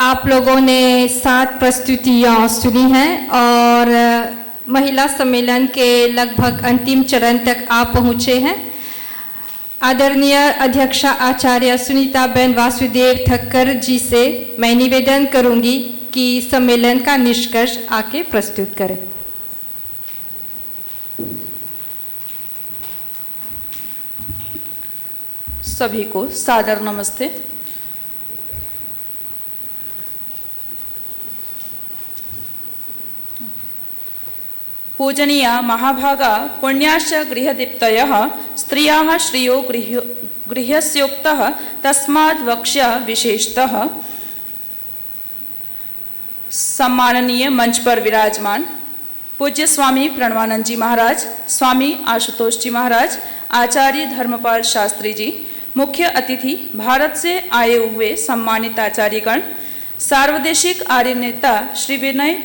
आप लोगों ने 7 प्रस्तुतियाँ सुनी हैं और महिला सम्मेलन के लगभग अंतिम चरण तक आप पहुँचे हैं। आदरणीय अध्यक्षा आचार्य सुनीताबेन वासुदेव ठक्कर जी से मैं निवेदन करूंगी कि सम्मेलन का निष्कर्ष आके प्रस्तुत करें। सभी को सादर नमस्ते। पूजनीय महाभागा पुण्याश्च गृहदीप्तयः स्त्रियाः श्रियो गृहस्योक्तः तस्माद् वक्ष्य विशेषतः। सम्माननीय मंच पर विराजमान पूज्य स्वामी प्रणवानंद जी महाराज, स्वामी आशुतोष जी महाराज, आचार्य धर्मपाल शास्त्री जी, मुख्य अतिथि भारत से आए हुए सम्मानित आचार्यगण, सार्वदेशिक आर्य नेता श्री विनय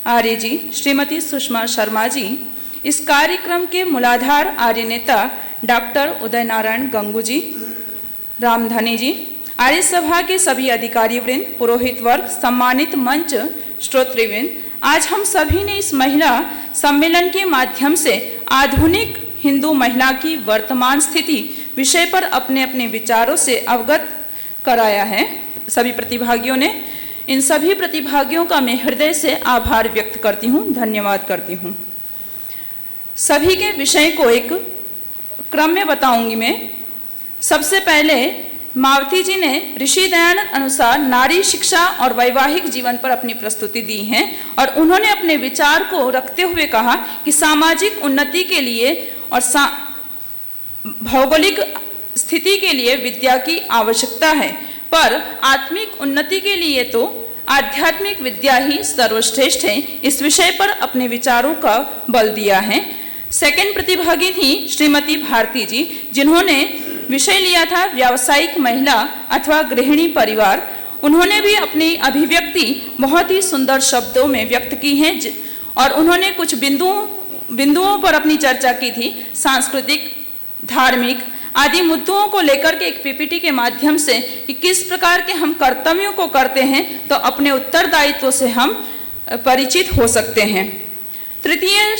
आर्य जी, श्रीमती सुषमा शर्मा जी, इस कार्यक्रम के मूलाधार आर्य नेता डॉक्टर उदय नारायण गंगू जी, रामधनी जी, आर्य सभा के सभी अधिकारी वृंद, पुरोहित वर्ग, सम्मानित मंच, श्रोतृवृंद, आज हम सभी ने इस महिला सम्मेलन के माध्यम से आधुनिक हिंदू महिला की वर्तमान स्थिति विषय पर अपने अपने विचारों से अवगत कराया है। सभी प्रतिभागियों ने, इन सभी प्रतिभागियों का मैं हृदय से आभार व्यक्त करती हूँ, धन्यवाद करती हूँ। सभी के विषय को एक क्रम में बताऊंगी मैं। सबसे पहले मावती जी ने ऋषि दयानंद अनुसार नारी शिक्षा और वैवाहिक जीवन पर अपनी प्रस्तुति दी है और उन्होंने अपने विचार को रखते हुए कहा कि सामाजिक उन्नति के लिए और भौगोलिक स्थिति के लिए विद्या की आवश्यकता है, पर आत्मिक उन्नति के लिए तो आध्यात्मिक विद्या ही सर्वश्रेष्ठ है। इस विषय पर अपने विचारों का बल दिया है। सेकंड प्रतिभागी थी श्रीमती भारती जी, जिन्होंने विषय लिया था व्यावसायिक महिला अथवा गृहिणी परिवार। उन्होंने भी अपनी अभिव्यक्ति बहुत ही सुंदर शब्दों में व्यक्त की है और उन्होंने कुछ बिंदुओं पर अपनी चर्चा की थी। सांस्कृतिक, धार्मिक आदि मुद्दों को लेकर के एक पीपीटी के माध्यम से कि किस प्रकार के हम कर्तव्यों को करते हैं तो अपने उत्तरदायित्व से हम परिचित हो सकते हैं। तृतीय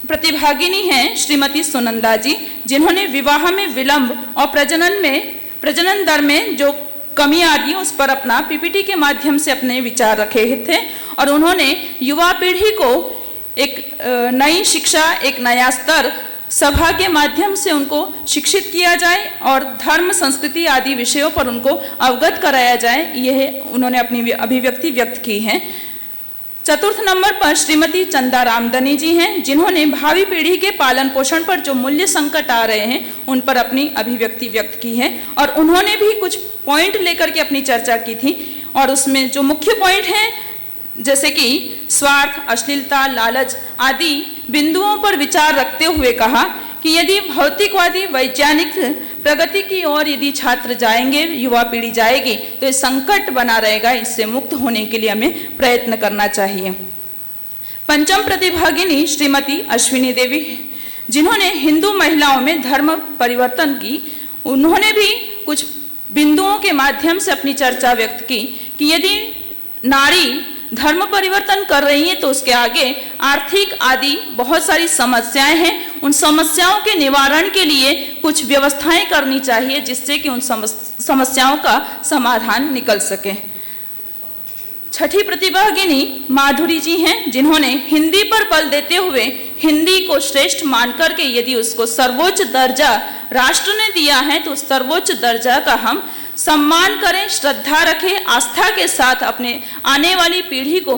प्रतिभागिनी हैं श्रीमती सुनंदा जी, जिन्होंने विवाह में विलंब और प्रजनन दर में जो कमी आ रही है उस पर अपना पीपीटी के माध्यम से अपने विचार रखे थे और उन्होंने युवा पीढ़ी को एक नई शिक्षा, एक नया स्तर सभा के माध्यम से उनको शिक्षित किया जाए और धर्म, संस्कृति आदि विषयों पर उनको अवगत कराया जाए, यह उन्होंने अपनी अभिव्यक्ति व्यक्त की है। चतुर्थ नंबर पर श्रीमती चंदा रामधनी जी हैं, जिन्होंने भावी पीढ़ी के पालन पोषण पर जो मूल्य संकट आ रहे हैं उन पर अपनी अभिव्यक्ति व्यक्त की है और उन्होंने भी कुछ पॉइंट लेकर के अपनी चर्चा की थी और उसमें जो मुख्य पॉइंट हैं जैसे कि स्वार्थ, अश्लीलता, लालच आदि बिंदुओं पर विचार रखते हुए कहा कि यदि भौतिकवादी वैज्ञानिक प्रगति की ओर यदि छात्र जाएंगे, युवा पीढ़ी जाएगी तो ये संकट बना रहेगा। इससे मुक्त होने के लिए हमें प्रयत्न करना चाहिए। पंचम प्रतिभागिनी श्रीमती अश्विनी देवी, जिन्होंने हिंदू महिलाओं में धर्म परिवर्तन की, उन्होंने भी कुछ बिंदुओं के माध्यम से अपनी चर्चा व्यक्त की कि यदि नारी धर्म परिवर्तन कर रही है तो उसके आगे आर्थिक आदि बहुत सारी समस्याएं हैं। उन समस्याओं के निवारण के लिए कुछ व्यवस्थाएं करनी चाहिए जिससे कि उन समस्याओं का समाधान निकल सके। छठी प्रतिभागिनी माधुरी जी हैं, जिन्होंने हिंदी पर बल देते हुए हिंदी को श्रेष्ठ मानकर के यदि उसको सर्वोच्च दर्जा राष्ट्र ने दिया है तो सर्वोच्च दर्जा का हम सम्मान करें, श्रद्धा रखें, आस्था के साथ अपने आने वाली पीढ़ी को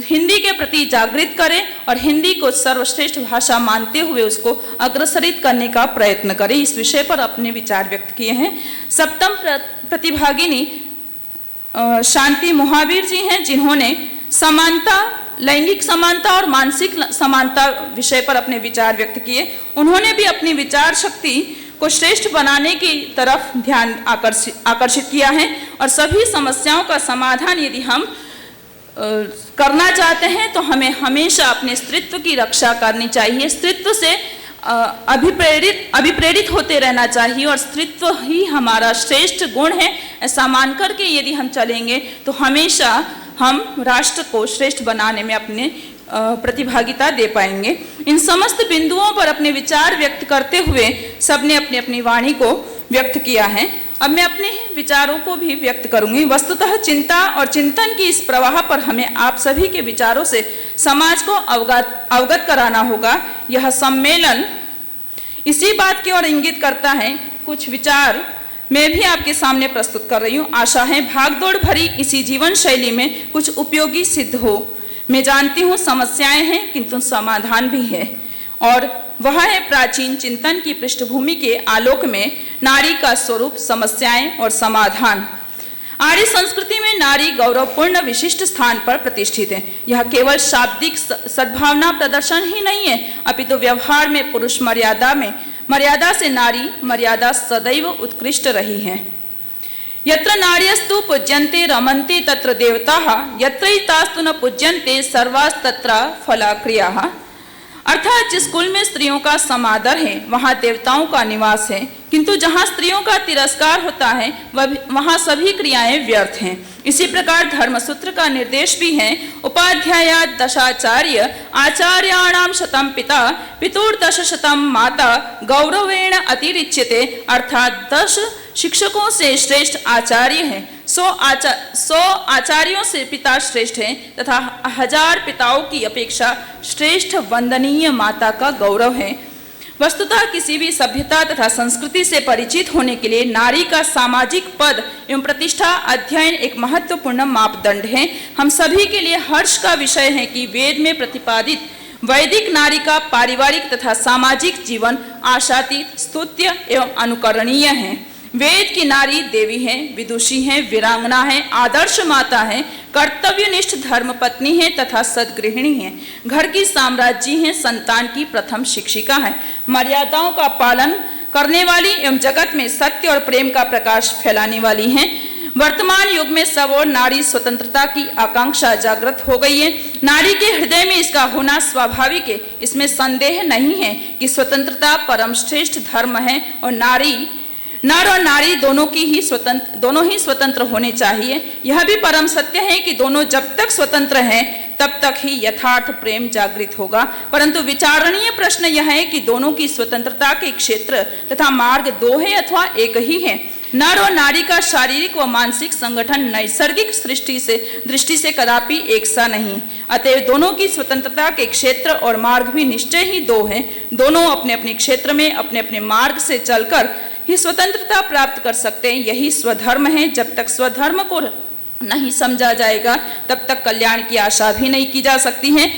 हिंदी के प्रति जागृत करें और हिंदी को सर्वश्रेष्ठ भाषा मानते हुए उसको अग्रसरित करने का प्रयत्न करें। इस विषय पर अपने विचार व्यक्त किए हैं। सप्तम प्रतिभागिनी शांति महावीर जी हैं, जिन्होंने समानता, लैंगिक समानता और मानसिक समानता विषय पर अपने विचार व्यक्त किए। उन्होंने भी अपनी विचार शक्ति को श्रेष्ठ बनाने की तरफ ध्यान आकर्षित किया है और सभी समस्याओं का समाधान यदि हम करना चाहते हैं तो हमें हमेशा अपने स्त्रीत्व की रक्षा करनी चाहिए। स्त्रीत्व से अभिप्रेरित होते रहना चाहिए और स्त्रीत्व ही हमारा श्रेष्ठ गुण है। ऐसा मानकर के यदि हम चलेंगे तो हमेशा हम राष्ट्र को श्रेष्ठ बनाने में अपने प्रतिभागिता दे पाएंगे। इन समस्त बिंदुओं पर अपने विचार व्यक्त करते हुए सबने अपनी अपनी वाणी को व्यक्त किया है। अब मैं अपने विचारों को भी व्यक्त करूंगी। वस्तुतः चिंता और चिंतन की इस प्रवाह पर हमें आप सभी के विचारों से समाज को अवगत कराना होगा। यह सम्मेलन इसी बात की ओर इंगित करता है। कुछ विचार मैं भी आपके सामने प्रस्तुत कर रही हूँ। आशा है भागदौड़ भरी इसी जीवन शैली में कुछ उपयोगी सिद्ध हो। मैं जानती हूँ समस्याएं हैं किंतु समाधान भी है, और वह है प्राचीन चिंतन की पृष्ठभूमि के आलोक में नारी का स्वरूप, समस्याएं और समाधान। आर्य संस्कृति में नारी गौरवपूर्ण विशिष्ट स्थान पर प्रतिष्ठित है। यह केवल शाब्दिक सद्भावना प्रदर्शन ही नहीं है, अपितु व्यवहार में पुरुष मर्यादा से नारी मर्यादा सदैव उत्कृष्ट रही है। यत्र नार्यस्तु पूज्यन्ते रमन्ते तत्र देवताः, यत्रैतास्तु न पूज्यन्ते सर्वास्तत्र फलाक्रियाः। अर्थात जिस कुल में स्त्रियों का समादर है वहाँ देवताओं का निवास है, किंतु जहाँ स्त्रियों का तिरस्कार होता है वहाँ सभी क्रियाएं व्यर्थ हैं। इसी प्रकार धर्मसूत्र का निर्देश भी है, उपाध्याया दशाचार्य आचार्याणाम शतम पिता पितुर्दश शतम माता गौरवेण अतिरिच्यते। अर्थात 10 शिक्षकों से श्रेष्ठ आचार्य है, 100 आचार्यों से पिता श्रेष्ठ है तथा 1000 पिताओं की अपेक्षा श्रेष्ठ वंदनीय माता का गौरव है। वस्तुतः किसी भी सभ्यता तथा संस्कृति से परिचित होने के लिए नारी का सामाजिक पद एवं प्रतिष्ठा अध्ययन एक महत्वपूर्ण मापदंड है। हम सभी के लिए हर्ष का विषय है कि वेद में प्रतिपादित वैदिक नारी का पारिवारिक तथा सामाजिक जीवन आशातीत, स्तुत्य एवं अनुकरणीय है। वेद की नारी देवी है, विदुषी है, वीरांगना है, आदर्श माता है, कर्तव्यनिष्ठ धर्मपत्नी है तथा सद्गृहिणी है, घर की साम्राज्ञी है, संतान की प्रथम शिक्षिका है, मर्यादाओं का पालन करने वाली एवं जगत में सत्य और प्रेम का प्रकाश फैलाने वाली है। वर्तमान युग में सब और नारी स्वतंत्रता की आकांक्षा जागृत हो गई है। नारी के हृदय में इसका होना स्वाभाविक है। इसमें संदेह नहीं है कि स्वतंत्रता परम श्रेष्ठ धर्म है और नर और नारी दोनों ही स्वतंत्र होने चाहिए। यह भी परम सत्य है कि दोनों जब तक स्वतंत्र हैं तब तक ही यथार्थ प्रेम जागृत होगा। परंतु विचारणीय प्रश्न यह है कि दोनों की स्वतंत्रता के क्षेत्र तथा मार्ग 2 है अथवा एक ही है। नर और नारी का शारीरिक व मानसिक संगठन नैसर्गिक दृष्टि से कदापि एक सा नहीं। अतएव दोनों की स्वतंत्रता के क्षेत्र और मार्ग भी निश्चय ही 2 हैं। दोनों अपने अपने क्षेत्र में अपने अपने मार्ग से चलकर ही स्वतंत्रता प्राप्त कर सकते हैं। यही स्वधर्म है। जब तक स्वधर्म को नहीं समझा जाएगा तब तक कल्याण की आशा भी नहीं की जा सकती है।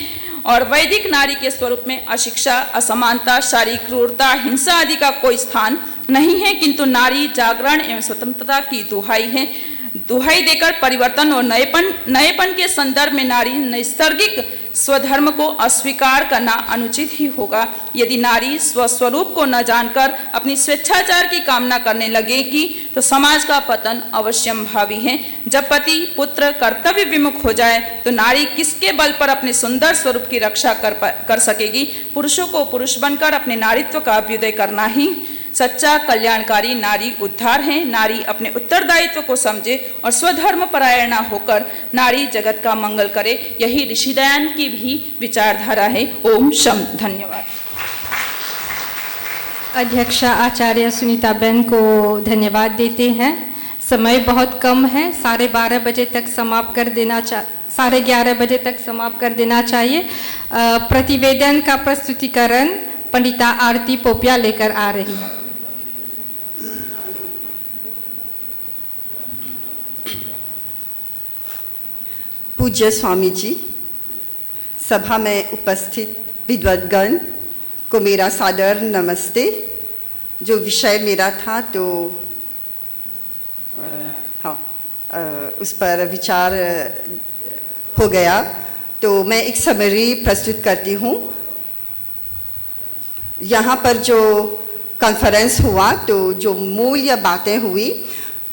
और वैदिक नारी के स्वरूप में अशिक्षा, असमानता, शारीरिक क्रूरता, हिंसा आदि का कोई स्थान नहीं है, किंतु नारी जागरण एवं स्वतंत्रता की दुहाई देकर परिवर्तन और नएपन के संदर्भ में नारी नैसर्गिक स्वधर्म को अस्वीकार करना अनुचित ही होगा। यदि नारी स्वस्वरूप को न जानकर अपनी स्वेच्छाचार की कामना करने लगेगी तो समाज का पतन अवश्यंभावी है। जब पति पुत्र कर्तव्य विमुख हो जाए तो नारी किसके बल पर अपने सुंदर स्वरूप की रक्षा कर सकेगी। पुरुषों को पुरुष बनकर अपने नारीत्व का अभ्युदय करना ही सच्चा कल्याणकारी नारी उद्धार है। नारी अपने उत्तरदायित्व को समझे और स्वधर्म परायण होकर नारी जगत का मंगल करे, यही ऋषिदयान की भी विचारधारा है। ओम शम। धन्यवाद। अध्यक्षा आचार्य सुनीता बहन को धन्यवाद देते हैं। समय बहुत कम है, 11:30 बजे तक समाप्त कर देना 11:30 बजे तक समाप्त कर देना चाहिए। प्रतिवेदन का प्रस्तुतिकरण पंडिता आरती पोपिया लेकर आ रही है। पूज्य स्वामी जी, सभा में उपस्थित विद्वद्गण को मेरा सादर नमस्ते। जो विषय मेरा था तो उस पर विचार हो गया, तो मैं एक समरी प्रस्तुत करती हूँ। यहाँ पर जो कॉन्फ्रेंस हुआ तो जो मूल या बातें हुई,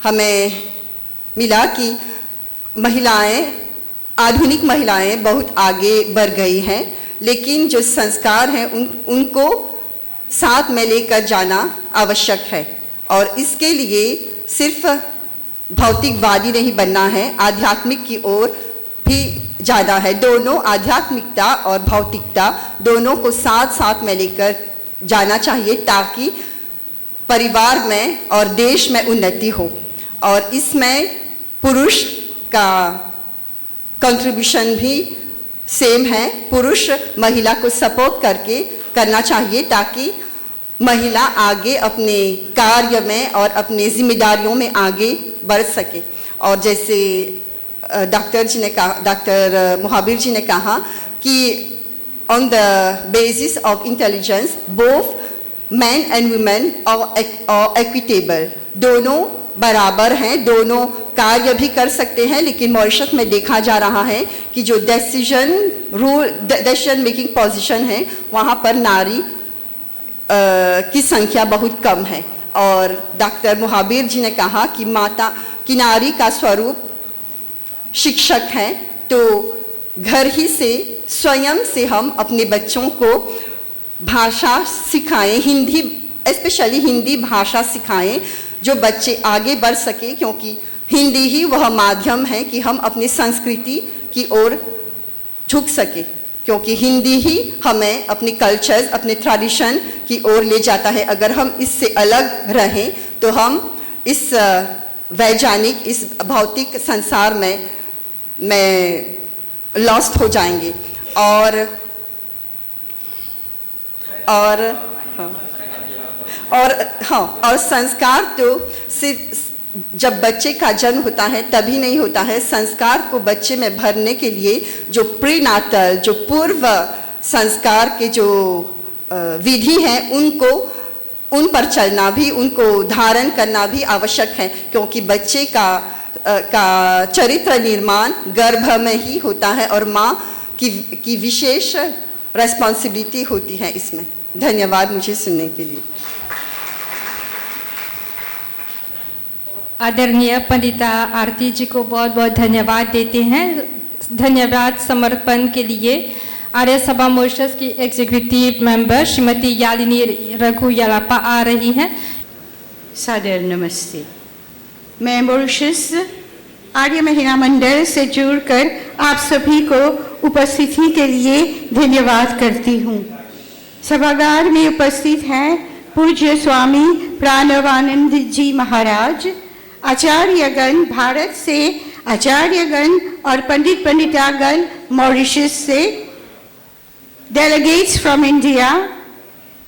हमें मिला कि आधुनिक महिलाएं बहुत आगे बढ़ गई हैं, लेकिन जो संस्कार हैं उनको साथ में लेकर जाना आवश्यक है। और इसके लिए सिर्फ भौतिकवादी नहीं बनना है, आध्यात्मिक की ओर भी जाना है। दोनों, आध्यात्मिकता और भौतिकता दोनों को साथ साथ में लेकर जाना चाहिए ताकि परिवार में और देश में उन्नति हो। और इसमें पुरुष का कंट्रीब्यूशन भी सेम है। पुरुष महिला को सपोर्ट करके करना चाहिए ताकि महिला आगे अपने कार्य में और अपने जिम्मेदारियों में आगे बढ़ सके। और जैसे डॉक्टर महावीर जी ने कहा कि on the basis of intelligence both man and women are equitable, दोनों बराबर हैं, दोनों कार्य भी कर सकते हैं। लेकिन मॉरिशस में देखा जा रहा है कि जो डिसीजन मेकिंग पोजीशन है वहाँ पर नारी की संख्या बहुत कम है। और डॉक्टर महावीर जी ने कहा कि माता की नारी का स्वरूप शिक्षक है, तो घर ही से स्वयं से हम अपने बच्चों को भाषा सिखाएं, हिंदी स्पेशली हिंदी भाषा सिखाएं जो बच्चे आगे बढ़ सके, क्योंकि हिंदी ही वह माध्यम है कि हम अपनी संस्कृति की ओर झुक सके, क्योंकि हिंदी ही हमें अपने कल्चर्स, अपने ट्रेडिशन की ओर ले जाता है। अगर हम इससे अलग रहें तो हम इस वैज्ञानिक, इस भौतिक संसार में लॉस्ट हो जाएंगे। और संस्कार तो सिर्फ जब बच्चे का जन्म होता है तभी नहीं होता है। संस्कार को बच्चे में भरने के लिए जो प्रीनाटल, जो पूर्व संस्कार के जो विधि हैं उन पर चलना भी, उनको धारण करना भी आवश्यक है, क्योंकि बच्चे का चरित्र निर्माण गर्भ में ही होता है और माँ की विशेष रेस्पॉन्सिबिलिटी होती है इसमें। धन्यवाद मुझे सुनने के लिए। आदरणीय पंडिता आरती जी को बहुत बहुत धन्यवाद देते हैं। धन्यवाद समर्पण के लिए आर्य सभा मॉरिशस की एग्जीक्यूटिव मेंबर श्रीमती यालिनी रघु यलापा आ रही हैं। सादर नमस्ते। मैं मॉरिशस आर्य महिला मंडल से जुड़कर आप सभी को उपस्थिति के लिए धन्यवाद करती हूँ। सभागार में उपस्थित हैं पूज्य स्वामी प्रणवानंद जी महाराज, आचार्यगण भारत से, आचार्यगण और पंडित पंडितागण मॉरिशस से, डेलीगेट्स फ्रॉम इंडिया,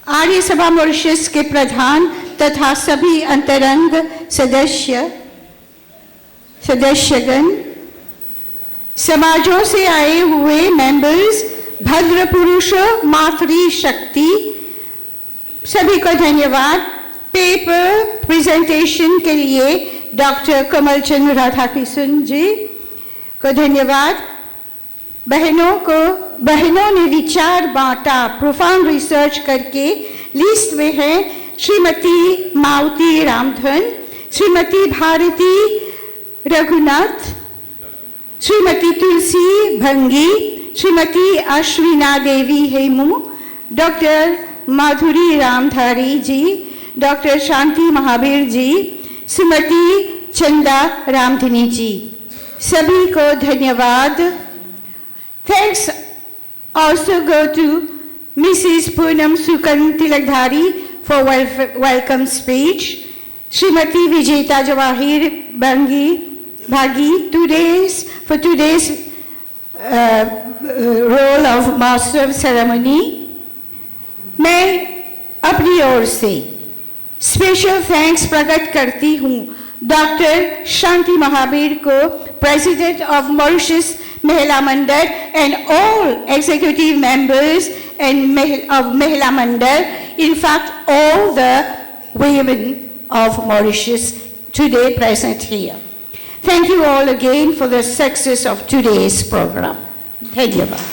आर्य सभा मॉरिशस के प्रधान तथा सभी अंतरंग सदस्यगण, समाजों से आए हुए मेंबर्स, भद्र पुरुष, मातृ शक्ति, सभी को धन्यवाद। पेपर प्रेजेंटेशन के लिए डॉक्टर कमल चंद्र राधाकृष्ण जी को धन्यवाद। बहनों ने विचार बांटा, प्रोफाउंड रिसर्च करके लिस्ट में है श्रीमती मावती रामधन, श्रीमती भारती रघुनाथ, श्रीमती तुलसी भंगी, श्रीमती अश्विना देवी हेमू, डॉक्टर माधुरी रामधारी जी, डॉक्टर शांति महावीर जी, श्रीमती चंदा रामधनी जी, सभी को धन्यवाद। Thanks also go to Mrs. Poonam Sukan Tilakdhari for welcome speech. Srimati Vijeta Jawahir Bhagi for today's role of Master of Ceremony. मैं अपनी ओर से स्पेशल थैंक्स प्रकट करती हूँ डॉक्टर शांति महावीर को, president of Mauritius Mahila Mandal and all executive members and of Mahila Mandal, in fact all the women of Mauritius today present here. Thank you all again for the success of today's program. धन्यवाद।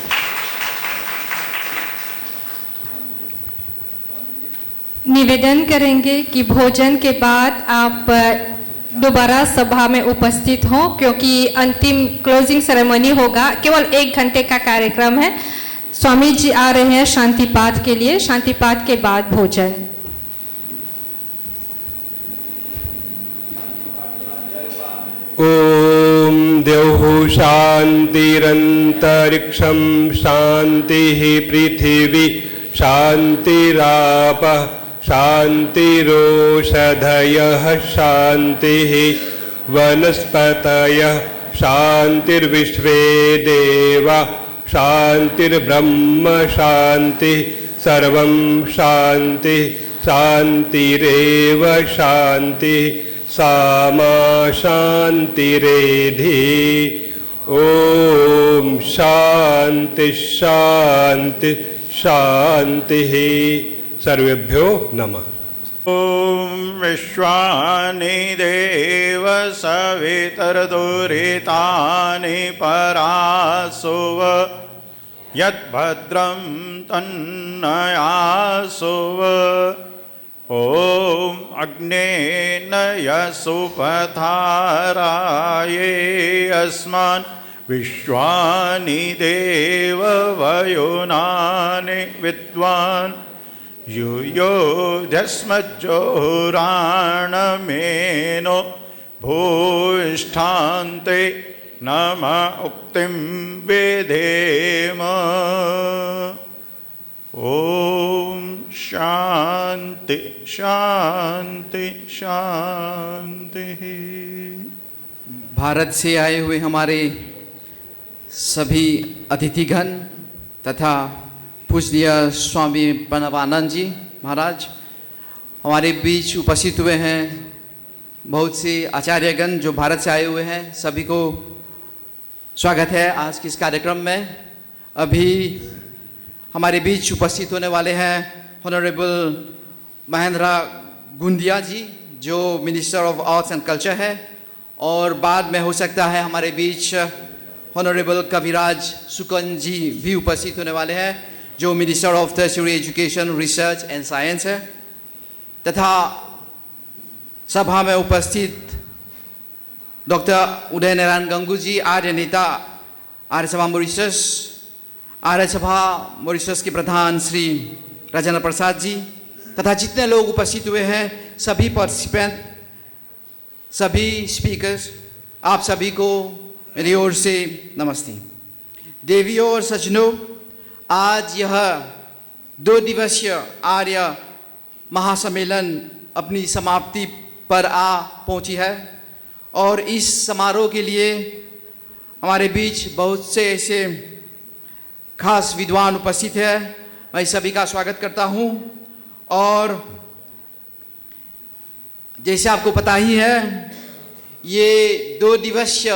निवेदन करेंगे कि भोजन के बाद आप दोबारा सभा में उपस्थित हों, क्योंकि अंतिम क्लोजिंग सेरेमनी होगा। केवल 1 घंटे का कार्यक्रम है, स्वामी जी आ रहे हैं शांतिपाठ के लिए, शांतिपाठ के बाद भोजन। ओम द्यौः शान्तिरन्तरिक्षं शान्तिः पृथिवी शान्तिरापः शान्तिरोषधयः शान्तिः वनस्पतयः शान्तिर्विश्वे देवा शान्तिर्ब्रह्म शान्तिः सर्वं शान्तिः शान्तिरेव शान्तिः सामा शान्तिरेधि। ओम शान्ति शान्ति शान्तिः। सर्वेभ्यो नमः। ओम विश्वानि देव सवितर्दुरितानि परासुव यद्भद्रं तन्नयासुव। ओम अग्नेन यसुपथाराये अस्मान् विश्वानि देव वयुनानि विद्वान् युयोधस्मज्जोराणमेनो भूष्ठान्ते नम उक्तिं वेदेम। ओम शांति शांति शांति। भारत से आए हुए हमारे सभी अतिथिगण तथा पूजनीय स्वामी प्रणवानंद जी महाराज हमारे बीच उपस्थित हुए हैं। बहुत से आचार्यगण जो भारत से आए हुए हैं, सभी को स्वागत है आज के इस कार्यक्रम में। अभी हमारे बीच उपस्थित होने वाले हैं ऑनरेबल महेंद्र गुंदिया जी जो minister of arts and culture है, और बाद में हो सकता है हमारे बीच ऑनरेबल कविराज सुकन जी भी उपस्थित होने वाले हैं जो minister of tertiary education research and science है। तथा सभा में उपस्थित डॉक्टर उदय नारायण गंगू जी, आर्य नेता आर्य सभा मॉरिशस, आर्य सभा मॉरिशस के प्रधान श्री राजेंद्र प्रसाद जी, तथा जितने लोग उपस्थित हुए हैं, सभी पार्टिसिपेंट, सभी स्पीकर्स, आप सभी को मेरी ओर से नमस्ते। देवियों और सज्जनों, आज यह 2 दिवसीय आर्य महासम्मेलन अपनी समाप्ति पर आ पहुंची है, और इस समारोह के लिए हमारे बीच बहुत से ऐसे खास विद्वान उपस्थित हैं। मैं सभी का स्वागत करता हूं। और जैसे आपको पता ही है, ये 2 दिवसीय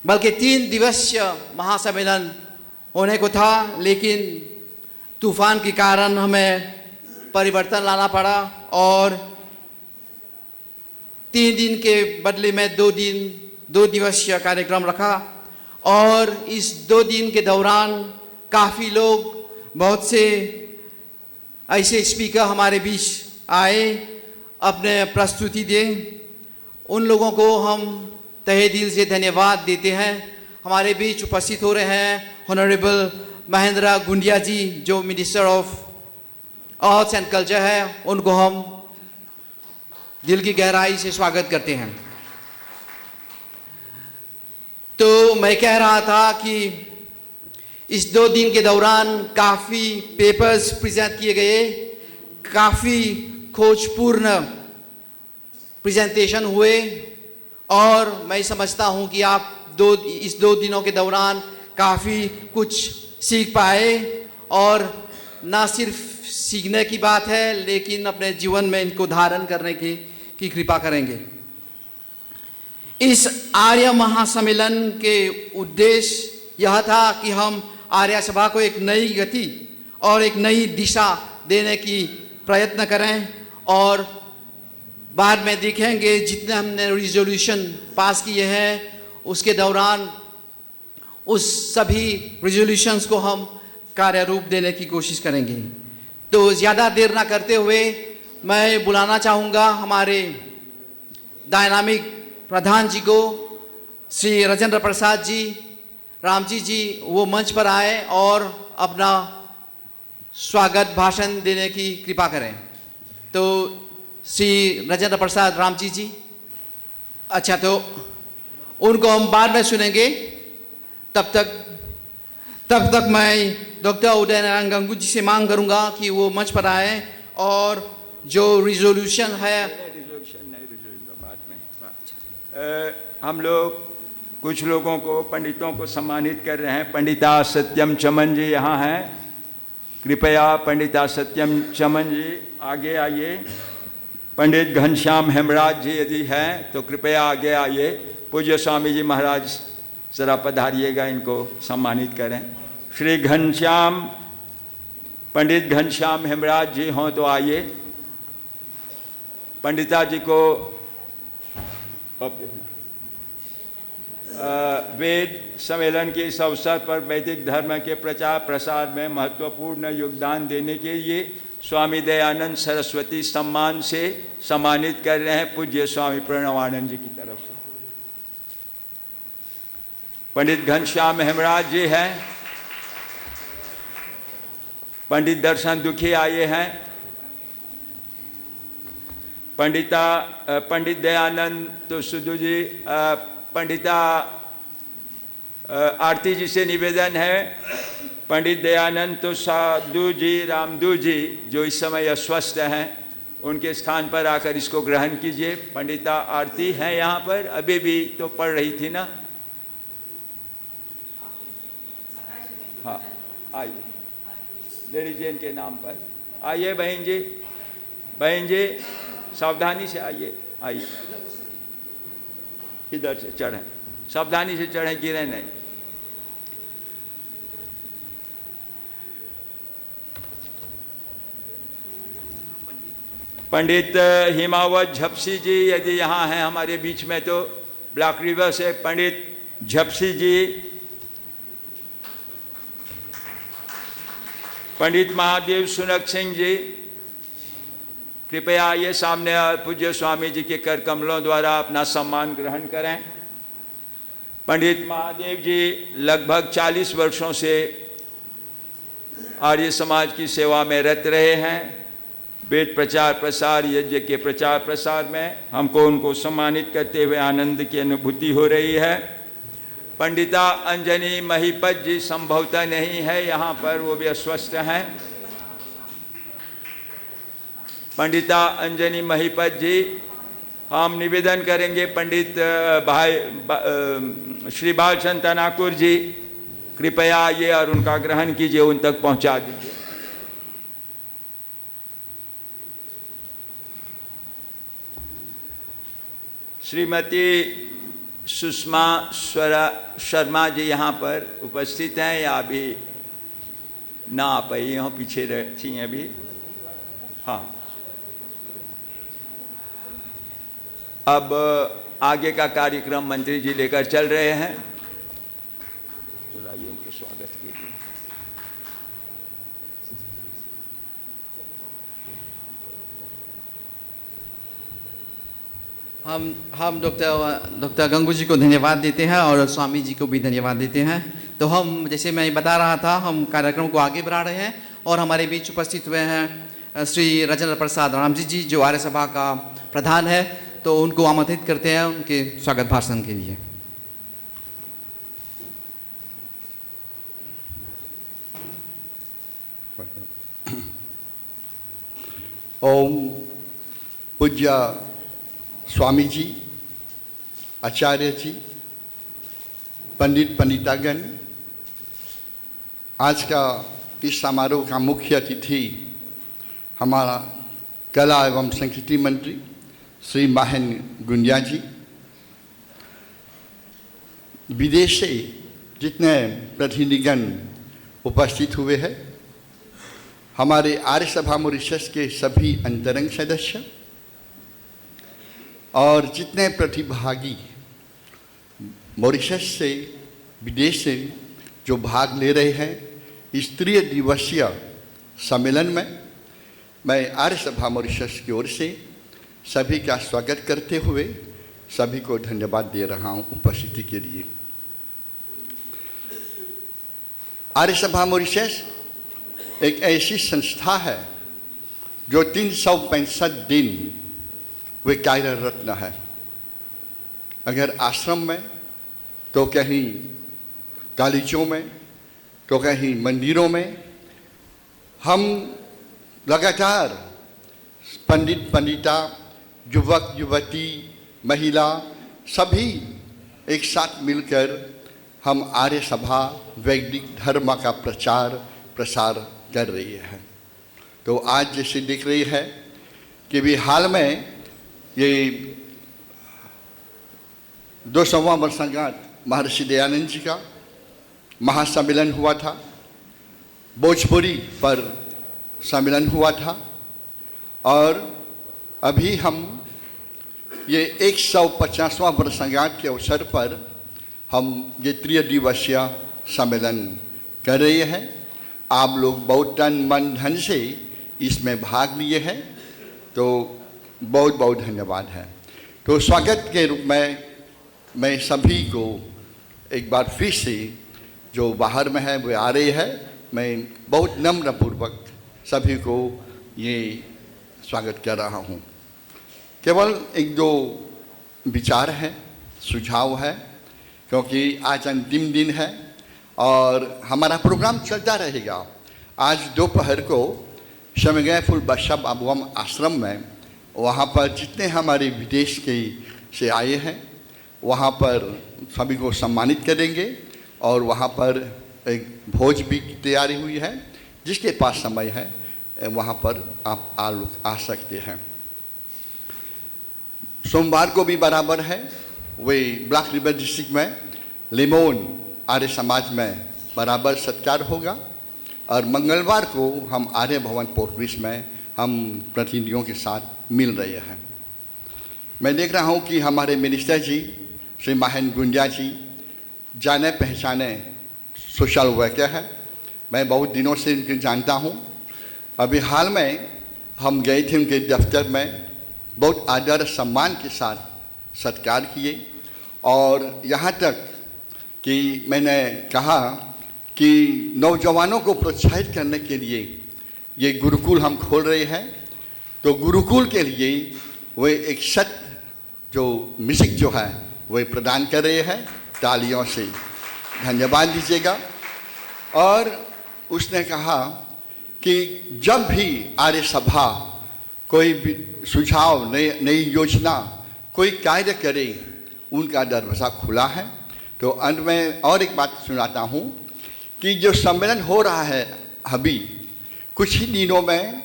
बल्कि 3 दिवसीय महासम्मेलन होने को था, लेकिन तूफान के कारण हमें परिवर्तन लाना पड़ा और 3 दिन के बदले में 2 दिवसीय कार्यक्रम रखा। और इस 2 दिन के दौरान काफ़ी लोग, बहुत से ऐसे स्पीकर हमारे बीच आए, अपने प्रस्तुति दें। उन लोगों को हम तहे दिल से धन्यवाद देते हैं। हमारे बीच उपस्थित हो रहे हैं ऑनरेबल महेंद्र गुंडिया जी जो minister of arts and culture है, उनको हम दिल की गहराई से स्वागत करते हैं। तो मैं कह रहा था कि इस 2 दिन के दौरान काफ़ी पेपर्स प्रेजेंट किए गए, काफ़ी खोजपूर्ण प्रेजेंटेशन हुए, और मैं समझता हूं कि आप इस 2 दिनों के दौरान काफ़ी कुछ सीख पाए, और ना सिर्फ सीखने की बात है लेकिन अपने जीवन में इनको धारण करने की कृपा करेंगे। इस आर्य महासम्मेलन के उद्देश्य यह था कि हम आर्य सभा को एक नई गति और एक नई दिशा देने की प्रयत्न करें, और बाद में देखेंगे जितने हमने रिजोल्यूशन पास किए हैं उसके दौरान उस सभी रिजोल्यूशंस को हम कार्य रूप देने की कोशिश करेंगे। तो ज़्यादा देर ना करते हुए मैं बुलाना चाहूँगा हमारे डायनामिक प्रधान जी को, श्री राजेंद्र प्रसाद जी, रामजी जी वो मंच पर आए और अपना स्वागत भाषण देने की कृपा करें। तो श्री राजेंद्र प्रसाद रामजी जी, अच्छा तो उनको हम बाद में सुनेंगे। तब तक मैं डॉक्टर उदय नारायण गंगू जी से मांग करूंगा कि वो मंच पर आए और जो रिजोल्यूशन है बाद में हम लोग कुछ लोगों को, पंडितों को सम्मानित कर रहे हैं। पंडिता सत्यम चमन जी यहाँ हैं, कृपया पंडिता सत्यम चमन जी आगे आइए। पंडित घनश्याम हेमराज जी यदि हैं तो कृपया आगे आइए। पूज्य स्वामी जी महाराज जरा पधारिएगा, इनको सम्मानित करें। श्री घनश्याम, पंडित घनश्याम हेमराज जी हों तो आइए। पंडिता जी को वेद सम्मेलन के इस अवसर पर वैदिक धर्म के प्रचार प्रसार में महत्वपूर्ण योगदान देने के लिए स्वामी दयानंद सरस्वती सम्मान से सम्मानित कर रहे हैं पूज्य स्वामी प्रणवानंद जी की तरफ से। पंडित घनश्याम हेमराज जी हैं। पंडित दर्शन दुखी आए हैं। पंडित दयानंद तो सुधु जी, पंडिता आरती जी से निवेदन है। पंडित दयानंद तो साधु जी, रामदू जी जो इस समय अस्वस्थ हैं, उनके स्थान पर आकर इसको ग्रहण कीजिए। पंडिता आरती हैं यहाँ पर, अभी भी तो पढ़ रही थी ना। हाँ आइए, लेडीज इनके नाम पर आइए। बहन जी, बहन जी सावधानी से आइए, आइए इधर से चढ़ें, सावधानी से चढ़ें, गिरे नहीं। पंडित हिमावत झपसी जी यदि यहाँ हैं हमारे बीच में तो ब्लैक रिवर से पंडित झपसी जी। पंडित महादेव सुनक सिंह जी कृपया आइए सामने और पूज्य स्वामी जी के कर कमलों द्वारा अपना सम्मान ग्रहण करें। पंडित महादेव जी लगभग 40 वर्षों से आर्य समाज की सेवा में रत रहे हैं। वेद प्रचार प्रसार, यज्ञ के प्रचार प्रसार में हमको उनको सम्मानित करते हुए आनंद की अनुभूति हो रही है। पंडिता अंजनी महिपत जी संभवतः नहीं है यहाँ पर, वो भी अस्वस्थ हैं। पंडिता अंजनी महिपत जी, हम निवेदन करेंगे पंडित श्री बालचंद तनाकुर जी कृपया आइए और उनका ग्रहण कीजिए, उन तक पहुंचा दीजिए। श्रीमती सुषमा शर्मा जी यहाँ पर उपस्थित हैं या अभी ना आ पाई हों, पीछे थी अभी। हाँ, अब आगे का कार्यक्रम मंत्री जी लेकर चल रहे हैं, तो आइए उनके स्वागत कीजिए। हम डॉक्टर गंगू जी को धन्यवाद देते हैं और स्वामी जी को भी धन्यवाद देते हैं। तो हम, जैसे मैं बता रहा था, हम कार्यक्रम को आगे बढ़ा रहे हैं और हमारे बीच उपस्थित हुए हैं श्री राजेंद्र प्रसाद रामजी जी जो आर्य सभा का प्रधान है। तो उनको आमंत्रित करते हैं उनके स्वागत भाषण के लिए। ओम पूज्य स्वामी जी, आचार्य जी, पंडित पंडितागण, आज का इस समारोह का मुख्य अतिथि हमारा कला एवं संस्कृति मंत्री श्री महेंद्र गुंडिया जी, विदेश से जितने प्रतिनिधिगण उपस्थित हुए हैं, हमारे आर्य सभा मॉरिशस के सभी अंतरंग सदस्य और जितने प्रतिभागी मॉरिशस से, विदेश से जो भाग ले रहे हैं इस त्रिदिवसीय सम्मेलन में, मैं आर्य सभा मॉरिशस की ओर से सभी का स्वागत करते हुए सभी को धन्यवाद दे रहा हूं उपस्थिति के लिए। आर्य सभा मॉरिशस एक ऐसी संस्था है जो 365 दिन वे कार्यरत है। अगर आश्रम में तो कहीं कॉलेजों में तो कहीं मंदिरों में हम लगातार पंडित पंडिता, युवक युवती, महिला सभी एक साथ मिलकर हम आर्य सभा वैदिक धर्म का प्रचार प्रसार कर रही है। तो आज जैसे दिख रही है कि भी हाल में ये 200वां वर्षगांठ महर्षि दयानंद जी का महासम्मेलन हुआ था, भोजपुरी पर सम्मेलन हुआ था, और अभी हम ये 150वां वर्षगांठ के अवसर पर हम ये त्रिदिवसीय सम्मेलन कर रहे हैं। आप लोग बहुत तन मन धन से इसमें भाग लिए हैं, तो बहुत बहुत धन्यवाद है। तो स्वागत के रूप में मैं सभी को एक बार फिर से जो बाहर में है वो आ रही है, मैं बहुत नम्रपूर्वक सभी को ये स्वागत कर रहा हूँ। केवल एक दो विचार हैं, सुझाव है, क्योंकि आज अंतिम दिन है और हमारा प्रोग्राम चलता रहेगा। आज दोपहर को शमगैफुल बशब अबुअम आश्रम में, वहाँ पर जितने हमारे विदेश के से आए हैं वहाँ पर सभी को सम्मानित करेंगे, और वहाँ पर एक भोज भी तैयारी हुई है। जिसके पास समय है वहाँ पर आप आ सकते हैं। सोमवार को भी बराबर है, वही ब्लैक रिवर डिस्ट्रिक्ट में लेमोन आर्य समाज में बराबर सत्कार होगा, और मंगलवार को हम आर्य भवन पोर्टविस में हम प्रतिनिधियों के साथ मिल रहे हैं। मैं देख रहा हूँ कि हमारे मिनिस्टर जी श्री महेंद्र गुंडिया जी जाने पहचाने सोशल वर्कर है। मैं बहुत दिनों से इनके जानता हूँ। अभी हाल में हम गए थे उनके दफ्तर में, बहुत आदर सम्मान के साथ सत्कार किए, और यहाँ तक कि मैंने कहा कि नौजवानों को प्रोत्साहित करने के लिए ये गुरुकुल हम खोल रहे हैं। तो गुरुकुल के लिए वे एक सत जो म्यूजिक जो है वे प्रदान कर रहे हैं, तालियों से धन्यवाद दीजिएगा। और उसने कहा कि जब भी आर्य सभा कोई भी सुझाव, नई योजना, कोई कार्य करे, उनका दरवाज़ा खुला है। तो अंत में और एक बात सुनाता हूँ कि जो सम्मेलन हो रहा है अभी कुछ ही दिनों में,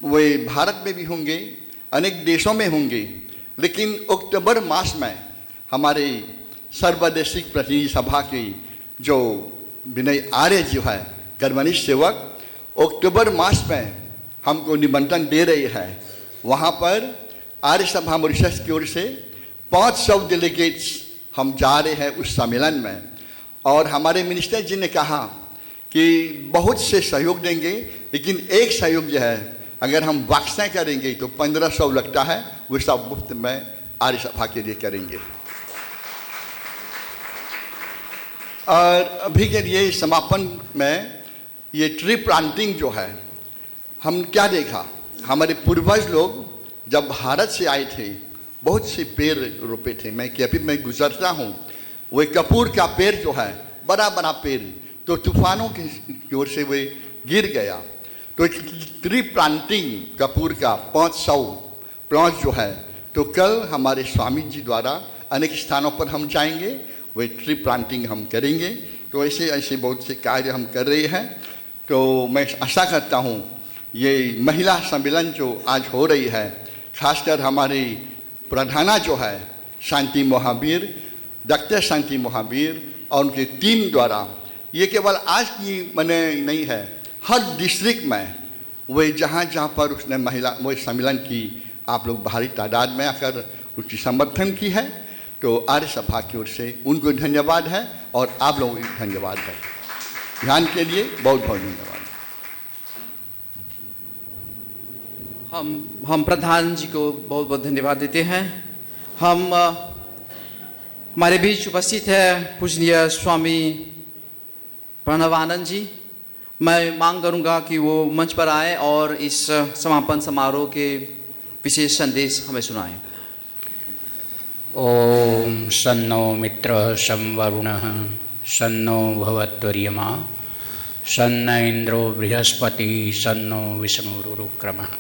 वे भारत में भी होंगे, अनेक देशों में होंगे, लेकिन अक्टूबर मास में हमारे सर्वदेशिक प्रतिनिधि सभा के जो विनय आर्य जो है कर्मनिष्ठ सेवक, अक्टूबर मास में हमको निमंत्रण दे रही है। वहाँ पर आर्य सभा मॉरिशस की ओर से 500 डेलीगेट्स हम जा रहे हैं उस सम्मेलन में, और हमारे मिनिस्टर जी ने कहा कि बहुत से सहयोग देंगे, लेकिन एक सहयोग जो है अगर हम वाक्साएँ करेंगे तो 1500 लगता है, वो सब मुफ्त में आर्य सभा के लिए करेंगे। और अभी के लिए समापन में ये ट्री प्लांटिंग जो है, हम क्या देखा, हमारे पूर्वज लोग जब भारत से आए थे बहुत से पेड़ रोपे थे। मैं कभी मैं गुजरता हूँ, वो कपूर का पेड़ जो है बड़ा बड़ा पेड़, तो तूफानों की ओर से वे गिर गया। तो ट्री प्लांटिंग कपूर का 500 प्लांट जो है, तो कल हमारे स्वामी जी द्वारा अनेक स्थानों पर हम जाएंगे, वे ट्री प्लांटिंग हम करेंगे। तो ऐसे ऐसे बहुत से कार्य हम कर रहे हैं। तो मैं आशा करता हूँ ये महिला सम्मेलन जो आज हो रही है, खासकर हमारी प्रधाना जो है शांति महावीर, डॉक्टर शांति महावीर और उनकी टीम द्वारा, ये केवल आज की मैंने नहीं है, हर डिस्ट्रिक्ट में वे जहाँ जहाँ पर उसने महिला वो सम्मेलन की, आप लोग भारी तादाद में आकर उसकी समर्थन की है। तो आर्य सभा की ओर से उनको धन्यवाद है और आप लोगों को धन्यवाद है। ध्यान के लिए बहुत बहुत धन्यवाद। हम प्रधान जी को बहुत बहुत धन्यवाद देते हैं। हम हमारे बीच उपस्थित है पूजनीय स्वामी प्रणवानंद जी, मैं मांग करूंगा कि वो मंच पर आए और इस समापन समारोह के विशेष संदेश हमें सुनाएं। ओम सन्नो मित्रः सं वरुणः सन्नो भवत्वर्यमा सन्न इंद्रो बृहस्पति सन्नो विष्णुरुक्रमः।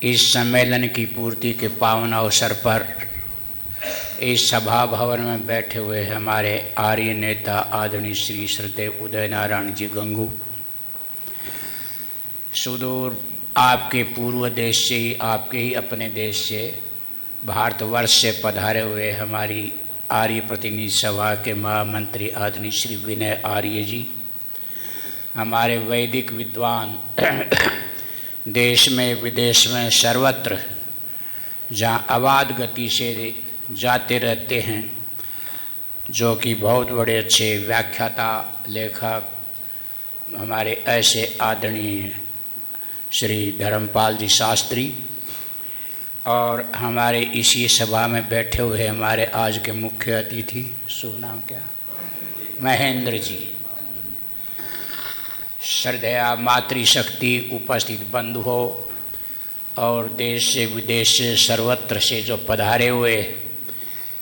इस सम्मेलन की पूर्ति के पावन अवसर पर इस सभा भवन में बैठे हुए हमारे आर्य नेता आदरणीय श्री श्रद्धेय उदय नारायण जी गंगू, सुदूर आपके पूर्व देश से ही, आपके ही अपने देश से, भारतवर्ष से पधारे हुए हमारी आर्य प्रतिनिधि सभा के महामंत्री आदरणीय श्री विनय आर्य जी, हमारे वैदिक विद्वान देश में विदेश में सर्वत्र जहाँ अबाध गति से जाते रहते हैं, जो कि बहुत बड़े अच्छे व्याख्याता लेखक हमारे ऐसे आदरणीय श्री धर्मपाल जी शास्त्री, और हमारे इसी सभा में बैठे हुए हमारे आज के मुख्य अतिथि, शुभ नाम क्या, महेंद्र जी, श्रद्धेया मातृशक्ति उपस्थित बंधु हो और देश से विदेश से सर्वत्र से जो पधारे हुए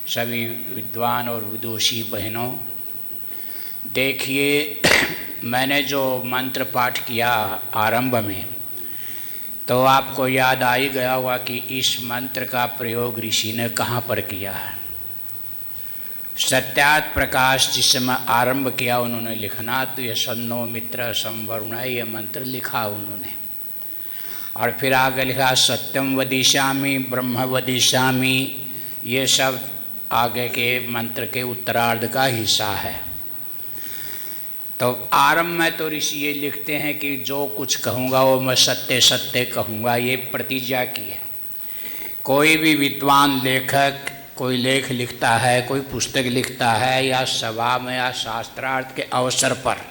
सभी विद्वान और विदुषी बहनों, देखिए मैंने जो मंत्र पाठ किया आरंभ में, तो आपको याद आ ही गया होगा कि इस मंत्र का प्रयोग ऋषि ने कहाँ पर किया है। सत्यात प्रकाश जिस समय आरंभ किया उन्होंने लिखना, तो ये सन्नो मित्र संवरुणा, ये मंत्र लिखा उन्होंने, और फिर आगे लिखा सत्यम वदिष्यामि ब्रह्म वदिष्यामि, ये सब आगे के मंत्र के उत्तरार्ध का हिस्सा है। तो आरंभ में तो ऋषि ये लिखते हैं कि जो कुछ कहूँगा वो मैं सत्य सत्य कहूँगा, ये प्रतिज्ञा की है। कोई भी विद्वान लेखक कोई लेख लिखता है, कोई पुस्तक लिखता है, या सभा में या शास्त्रार्थ के अवसर पर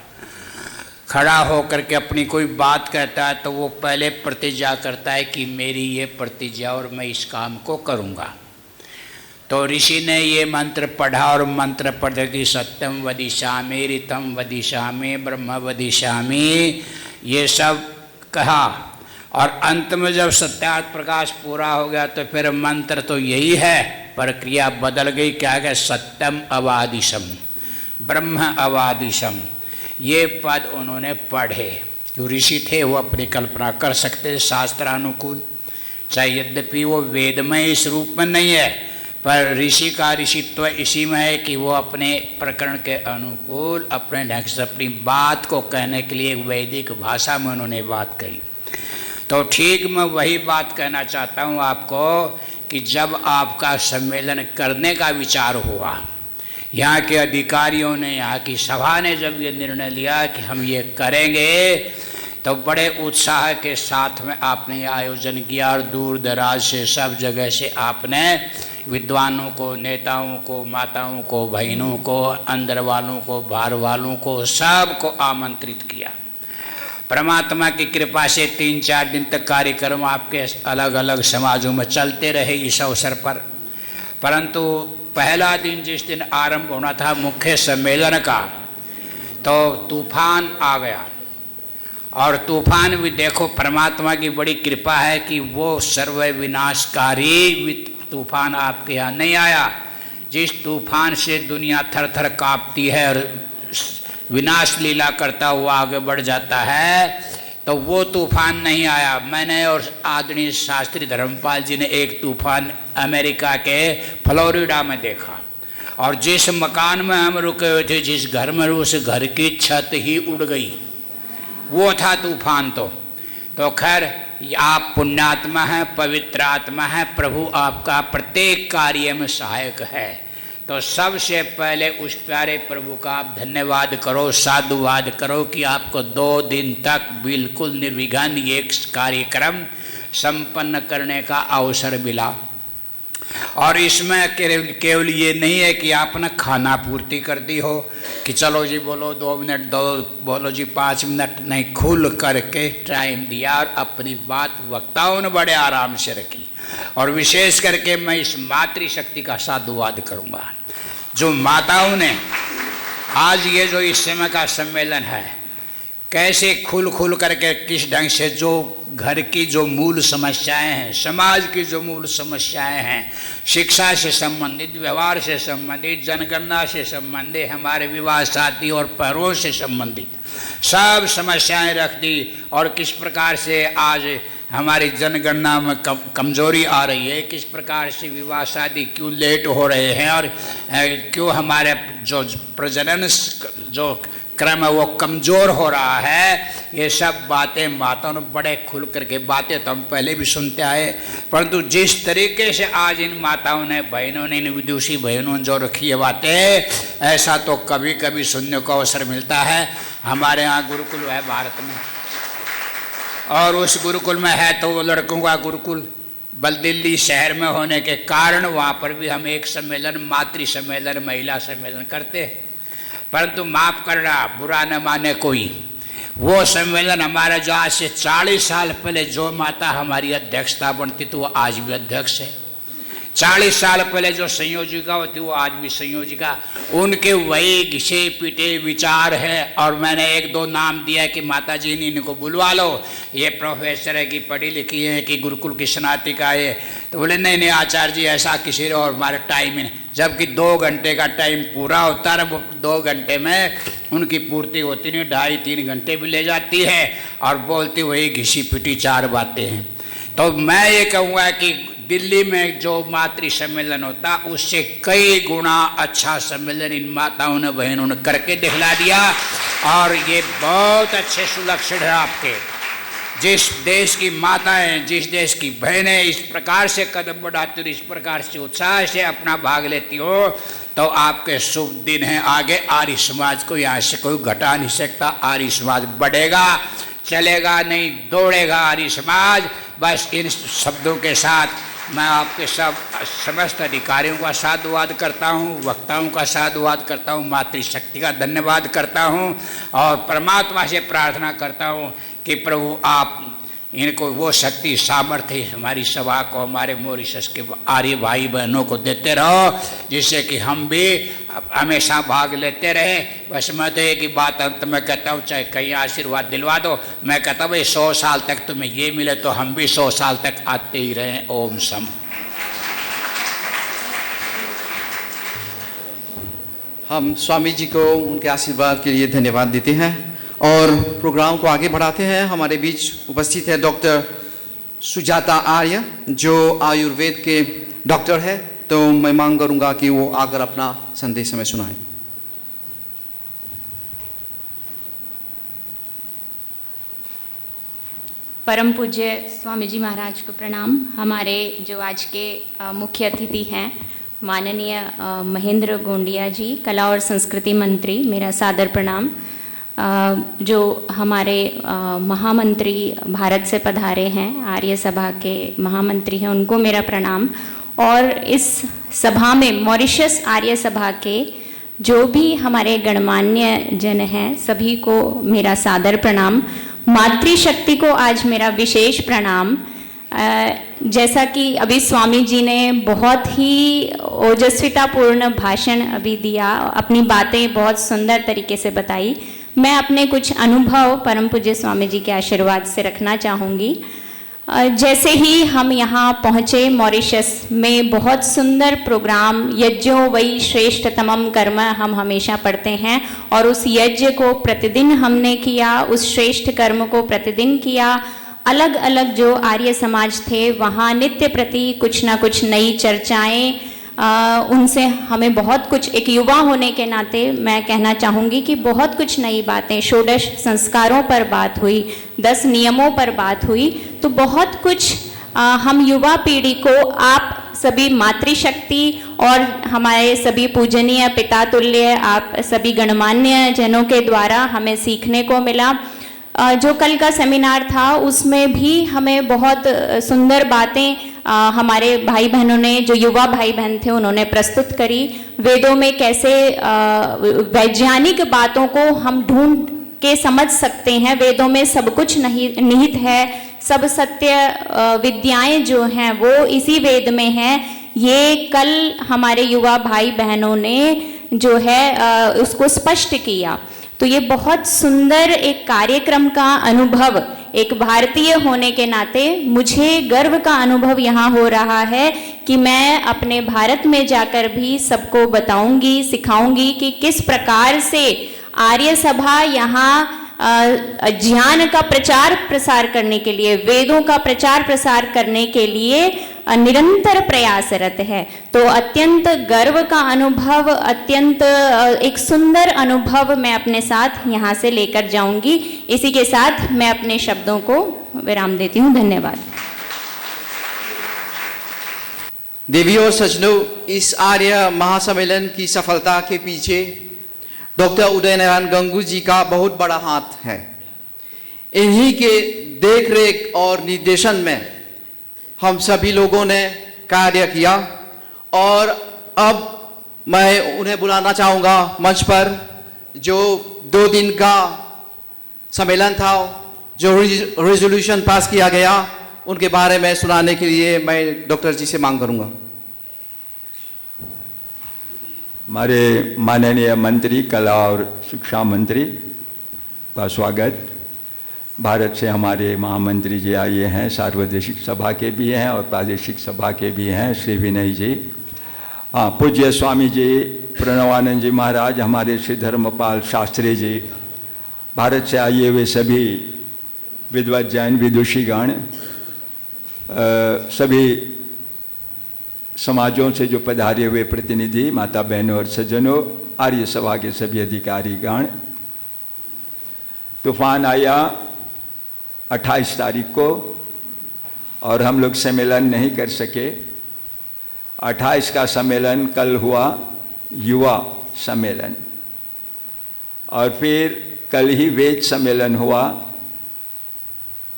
खड़ा होकर के अपनी कोई बात कहता है, तो वो पहले प्रतिज्ञा करता है कि मेरी ये प्रतिज्ञा और मैं इस काम को करूँगा। तो ऋषि ने ये मंत्र पढ़ा और मंत्र पढ़ कि सत्यम वदिष्यामि ऋतं वदिष्यामि ब्रह्म वदिष्यामि, ये सब कहा, और अंत में जब सत्यात प्रकाश पूरा हो गया तो फिर मंत्र तो यही है, प्रक्रिया बदल गई, क्या है, सत्यम अवादिशम ब्रह्म अवादिशम, ये पद उन्होंने पढ़े। जो ऋषि थे वो अपनी कल्पना कर सकते शास्त्रानुकूल, चाहे यद्यपि वो वेदमय इस रूप में नहीं है, पर ऋषि का ऋषित्व इसी में है कि वो अपने प्रकरण के अनुकूल अपने ढंग से अपनी बात को कहने के लिए वैदिक भाषा में उन्होंने बात कही। तो ठीक मैं वही बात कहना चाहता हूँ आपको कि जब आपका सम्मेलन करने का विचार हुआ, यहाँ के अधिकारियों ने, यहाँ की सभा ने जब ये निर्णय लिया कि हम ये करेंगे, तो बड़े उत्साह के साथ में आपने ये आयोजन किया, और दूर दराज से सब जगह से आपने विद्वानों को, नेताओं को, माताओं को, बहनों को, अंदर वालों को, बाहर वालों को, सबको आमंत्रित किया। परमात्मा की कृपा से 3-4 दिन तक कार्यक्रम आपके अलग अलग समाजों में चलते रहे इस अवसर पर, परंतु पहला दिन जिस दिन आरंभ होना था मुख्य सम्मेलन का, तो तूफान आ गया। और तूफान भी देखो परमात्मा की बड़ी कृपा है कि वो सर्व विनाशकारी तूफान आपके यहाँ नहीं आया। जिस तूफान से दुनिया थर थर काँपती है और विनाश लीला करता हुआ आगे बढ़ जाता है, तो वो तूफान नहीं आया। मैंने और आदरणीय शास्त्री धर्मपाल जी ने एक तूफान अमेरिका के फ्लोरिडा में देखा, और जिस मकान में हम रुके हुए थे, जिस घर में, उस घर की छत ही उड़ गई, वो था तूफान। तो खैर आप पुण्यात्मा हैं, पवित्र आत्मा है, प्रभु आपका प्रत्येक कार्य में सहायक है। तो सबसे पहले उस प्यारे प्रभु का आप धन्यवाद करो, साधुवाद करो कि आपको 2 दिन तक बिल्कुल निर्विघ्न ये कार्यक्रम संपन्न करने का अवसर मिला। और इसमें केवल ये नहीं है कि आपने खाना पूर्ति कर दी हो कि चलो जी बोलो 2 मिनट, बोलो जी 5 मिनट, नहीं, खुल करके टाइम दिया और अपनी बात वक्ताओं ने बड़े आराम से रखी। और विशेष करके मैं इस मातृशक्ति का साधुवाद करूंगा, जो माताओं ने आज ये जो इस समय का सम्मेलन है, कैसे खुल खुल करके किस ढंग से जो घर की जो मूल समस्याएं हैं, समाज की जो मूल समस्याएं हैं, शिक्षा से संबंधित, व्यवहार से संबंधित, जनगणना से संबंधित, हमारे विवाह शादी और पर्वों से संबंधित सब समस्याएं रख दी। और किस प्रकार से आज हमारी जनगणना में कमजोरी आ रही है, किस प्रकार से विवाह शादी क्यों लेट हो रहे हैं, और क्यों हमारे जो प्रजनन जो क्रम है वो कमज़ोर हो रहा है। ये सब बातें माताओं ने बड़े खुल करके बातें तो हम पहले भी सुनते आए, परंतु जिस तरीके से आज इन माताओं ने, बहनों ने, इन विदुषी बहनों ने जो रखी है बातें, ऐसा तो कभी कभी सुनने को अवसर मिलता है। हमारे यहाँ गुरुकुल है भारत में, और उस गुरुकुल में है तो वो लड़कों का गुरुकुल, बल दिल्ली शहर में होने के कारण वहाँ पर भी हम एक सम्मेलन, मातृ सम्मेलन, महिला सम्मेलन करते हैं। परंतु माफ़ करना, बुरा न माने कोई, वो सम्मेलन हमारा जो आज से 40 साल पहले जो माता हमारी अध्यक्षता बनती थी वो आज भी अध्यक्ष है। 40 साल पहले जो संयोजिका होती वो आज भी संयोजिका, उनके वही घिसे पीटे विचार है। और मैंने 1-2 नाम दिया कि माता जी ने इनको बुलवा लो, ये प्रोफेसर है कि पढ़ी लिखी है कि गुरुकुल की स्नातिका है, तो बोले नहीं नहीं आचार्य जी ऐसा किसी और हमारा टाइम ही नहीं। जबकि 2 घंटे का टाइम पूरा होता है, वो 2 घंटे में उनकी पूर्ति होती नहीं, 2.5-3 घंटे भी ले जाती है और बोलती वही घिसी पिटी 4 बातें हैं। तो मैं ये कहूँगा कि दिल्ली में जो मातृ सम्मेलन होता उससे कई गुना अच्छा सम्मेलन इन माताओं ने, बहनों ने करके दिखला दिया। और ये बहुत अच्छे सुलक्षण है आपके, जिस देश की माताएं, जिस देश की बहनें इस प्रकार से कदम बढ़ाती हो, इस प्रकार से उत्साह से अपना भाग लेती हो, तो आपके शुभ दिन हैं आगे। आर्य समाज को यहाँ से कोई घटा नहीं सकता। आर्य समाज बढ़ेगा, चलेगा नहीं, दौड़ेगा आर्य समाज। बस इन शब्दों के साथ मैं आपके समस्त अधिकारियों का साधुवाद करता हूँ, वक्ताओं का साधुवाद करता हूँ, मातृशक्ति का धन्यवाद करता हूँ और परमात्मा से प्रार्थना करता हूँ कि प्रभु आप इनको वो शक्ति, सामर्थ्य हमारी सभा को, हमारे मॉरिशस के आर्य भाई बहनों को देते रहो, जिससे कि हम भी हमेशा भाग लेते रहे। बस मैं तो एक ही बात अंत में कहता हूँ, चाहे कहीं आशीर्वाद दिलवा दो, मैं कहता हूँ 100 साल तक तुम्हें ये मिले तो हम भी 100 साल तक आते ही रहें। ओम सम। हम स्वामी जी को उनके आशीर्वाद के लिए धन्यवाद देते हैं और प्रोग्राम को आगे बढ़ाते हैं। हमारे बीच उपस्थित है डॉक्टर सुजाता आर्य, जो आयुर्वेद के डॉक्टर है। तो मैं मांग करूंगा कि वो आकर अपना संदेश हमें सुनाएं। परम पूज्य स्वामी जी महाराज को प्रणाम। हमारे जो आज के मुख्य अतिथि हैं माननीय महेंद्र गोंडिया जी, कला और संस्कृति मंत्री, मेरा सादर प्रणाम। जो हमारे महामंत्री भारत से पधारे हैं, आर्य सभा के महामंत्री हैं, उनको मेरा प्रणाम। और इस सभा में मॉरिशस आर्य सभा के जो भी हमारे गणमान्य जन हैं, सभी को मेरा सादर प्रणाम। मातृशक्ति को आज मेरा विशेष प्रणाम। जैसा कि अभी स्वामी जी ने बहुत ही ओजस्वितापूर्ण भाषण अभी दिया, अपनी बातें बहुत सुंदर तरीके से बताई। मैं अपने कुछ अनुभव परम पूज्य स्वामी जी के आशीर्वाद से रखना चाहूँगी। जैसे ही हम यहाँ पहुँचे मॉरिशस में, बहुत सुंदर प्रोग्राम, यज्ञो वै श्रेष्ठतमम कर्म हम हमेशा पढ़ते हैं, और उस यज्ञ को प्रतिदिन हमने किया, उस श्रेष्ठ कर्म को प्रतिदिन किया। अलग अलग जो आर्य समाज थे वहाँ नित्य प्रति कुछ ना कुछ नई चर्चाएं, उनसे हमें बहुत कुछ, एक युवा होने के नाते मैं कहना चाहूँगी कि बहुत कुछ नई बातें, 16 संस्कारों पर बात हुई, 10 नियमों पर बात हुई। तो बहुत कुछ हम युवा पीढ़ी को, आप सभी मातृशक्ति और हमारे सभी पूजनीय पिता तुल्य आप सभी गणमान्य जनों के द्वारा हमें सीखने को मिला। जो कल का सेमिनार था उसमें भी हमें बहुत सुंदर बातें हमारे भाई बहनों ने, जो युवा भाई बहन थे, उन्होंने प्रस्तुत करी। वेदों में कैसे वैज्ञानिक बातों को हम ढूंढ के समझ सकते हैं, वेदों में सब कुछ निहित है, सब सत्य विद्याएं जो हैं वो इसी वेद में हैं। ये कल हमारे युवा भाई बहनों ने जो है उसको स्पष्ट किया। तो ये बहुत सुंदर एक कार्यक्रम का अनुभव, एक भारतीय होने के नाते मुझे गर्व का अनुभव यहाँ हो रहा है कि मैं अपने भारत में जाकर भी सबको बताऊंगी, सिखाऊंगी कि किस प्रकार से आर्य सभा यहाँ ज्ञान का प्रचार प्रसार करने के लिए, वेदों का प्रचार प्रसार करने के लिए निरंतर प्रयासरत है। तो अत्यंत गर्व का अनुभव, अत्यंत एक सुंदर अनुभव मैं अपने साथ यहाँ से लेकर जाऊंगी। इसी के साथ मैं अपने शब्दों को विराम देती हूँ। धन्यवाद। देवियों और सज्जनों, इस आर्य महासम्मेलन की सफलता के पीछे डॉक्टर उदय नारायण गंगू जी का बहुत बड़ा हाथ है। इन्हीं के देखरेख और निर्देशन में हम सभी लोगों ने कार्य किया और अब मैं उन्हें बुलाना चाहूँगा मंच पर। जो 2 दिन का सम्मेलन था, जो रेजोल्यूशन पास किया गया, उनके बारे में सुनाने के लिए मैं डॉक्टर जी से मांग करूँगा। हमारे माननीय मंत्री, कला और शिक्षा मंत्री का स्वागत। भारत से हमारे महामंत्री जी आए हैं, सार्वदेशिक सभा के भी हैं और प्रादेशिक सभा के भी हैं, श्री विनय जी। हाँ, पूज्य स्वामी जी प्रणवानंद जी महाराज, हमारे श्री धर्मपाल शास्त्री जी, भारत से आए हुए सभी विद्वत जैन विदुषीगण, सभी समाजों से जो पधारे हुए प्रतिनिधि, माता बहनों और सज्जनों, आर्य सभा के सभी अधिकारीगण। तूफान आया 28 तारीख को और हम लोग सम्मेलन नहीं कर सके। 28 का सम्मेलन कल हुआ, युवा सम्मेलन, और फिर कल ही वेद सम्मेलन हुआ,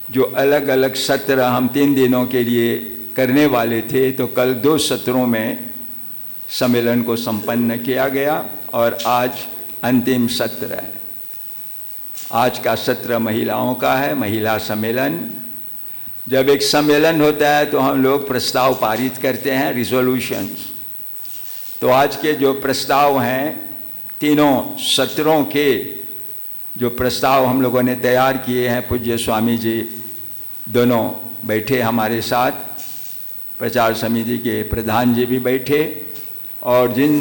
जो अलग अलग सत्र हम 3 दिनों के लिए करने वाले थे। तो कल 2 सत्रों में सम्मेलन को संपन्न किया गया और आज अंतिम सत्र है। आज का सत्र महिलाओं का है, महिला सम्मेलन। जब एक सम्मेलन होता है तो हम लोग प्रस्ताव पारित करते हैं, रिजोल्यूशंस। तो आज के जो प्रस्ताव हैं, तीनों सत्रों के जो प्रस्ताव हम लोगों ने तैयार किए हैं, पूज्य स्वामी जी दोनों बैठे हमारे साथ, प्रचार समिति के प्रधान जी भी बैठे, और जिन